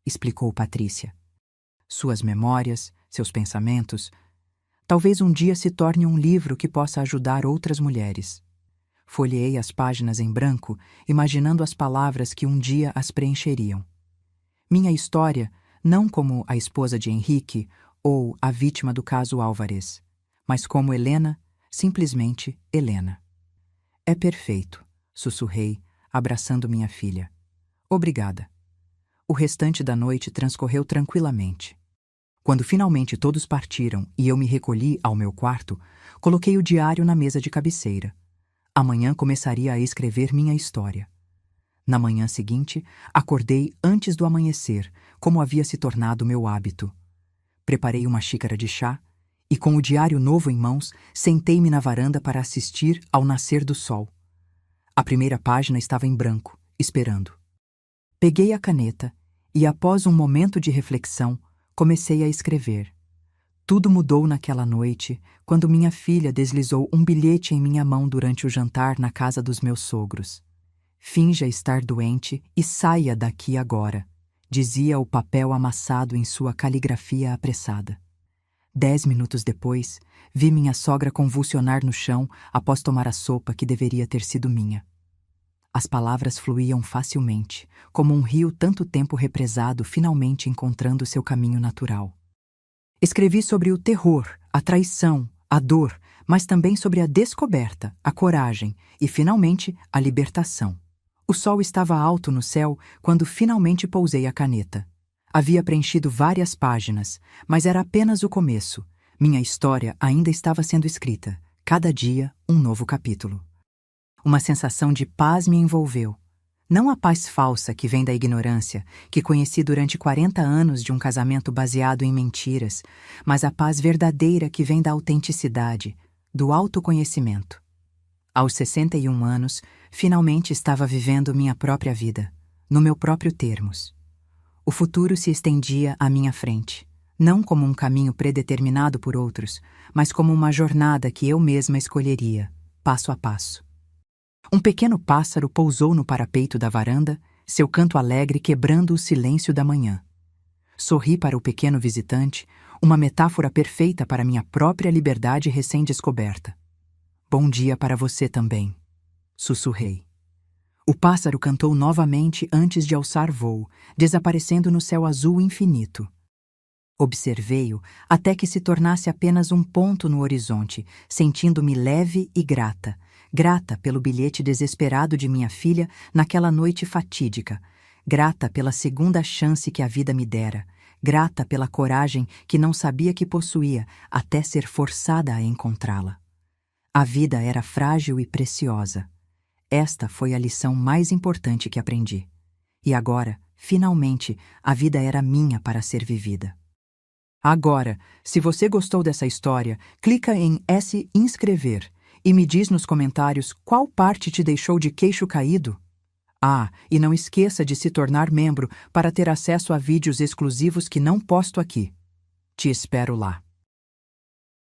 explicou Patrícia. Suas memórias, seus pensamentos. Talvez um dia se torne um livro que possa ajudar outras mulheres. Folheei as páginas em branco, imaginando as palavras que um dia as preencheriam. Minha história, não como a esposa de Henrique ou a vítima do caso Álvares, mas como Helena, simplesmente Helena. É perfeito, sussurrei, abraçando minha filha. Obrigada. O restante da noite transcorreu tranquilamente. Quando finalmente todos partiram e eu me recolhi ao meu quarto, coloquei o diário na mesa de cabeceira. Amanhã começaria a escrever minha história. Na manhã seguinte, acordei antes do amanhecer, como havia se tornado meu hábito. Preparei uma xícara de chá e, com o diário novo em mãos, sentei-me na varanda para assistir ao nascer do sol. A primeira página estava em branco, esperando. Peguei a caneta e, após um momento de reflexão, comecei a escrever. Tudo mudou naquela noite, quando minha filha deslizou um bilhete em minha mão durante o jantar na casa dos meus sogros. Finja estar doente e saia daqui agora, dizia o papel amassado em sua caligrafia apressada. 10 minutos depois, vi minha sogra convulsionar no chão após tomar a sopa que deveria ter sido minha. As palavras fluíam facilmente, como um rio tanto tempo represado finalmente encontrando seu caminho natural. Escrevi sobre o terror, a traição, a dor, mas também sobre a descoberta, a coragem e, finalmente, a libertação. O sol estava alto no céu quando finalmente pousei a caneta. Havia preenchido várias páginas, mas era apenas o começo. Minha história ainda estava sendo escrita, cada dia um novo capítulo. Uma sensação de paz me envolveu. Não a paz falsa que vem da ignorância, que conheci durante 40 anos de um casamento baseado em mentiras, mas a paz verdadeira que vem da autenticidade, do autoconhecimento. Aos 61 anos, finalmente estava vivendo minha própria vida, no meu próprio termos. O futuro se estendia à minha frente, não como um caminho predeterminado por outros, mas como uma jornada que eu mesma escolheria, passo a passo. Um pequeno pássaro pousou no parapeito da varanda, seu canto alegre quebrando o silêncio da manhã. Sorri para o pequeno visitante, uma metáfora perfeita para minha própria liberdade recém-descoberta. Bom dia para você também, sussurrei. O pássaro cantou novamente antes de alçar voo, desaparecendo no céu azul infinito. Observei-o até que se tornasse apenas um ponto no horizonte, sentindo-me leve e grata. Grata pelo bilhete desesperado de minha filha naquela noite fatídica. Grata pela segunda chance que a vida me dera. grata pela coragem que não sabia que possuía até ser forçada a encontrá-la. A vida era frágil e preciosa. Esta foi a lição mais importante que aprendi. E agora, finalmente, a vida era minha para ser vivida. Agora, se você gostou dessa história, clica em S inscrever e me diz nos comentários qual parte te deixou de queixo caído. Ah, e não esqueça de se tornar membro para ter acesso a vídeos exclusivos que não posto aqui. Te espero lá.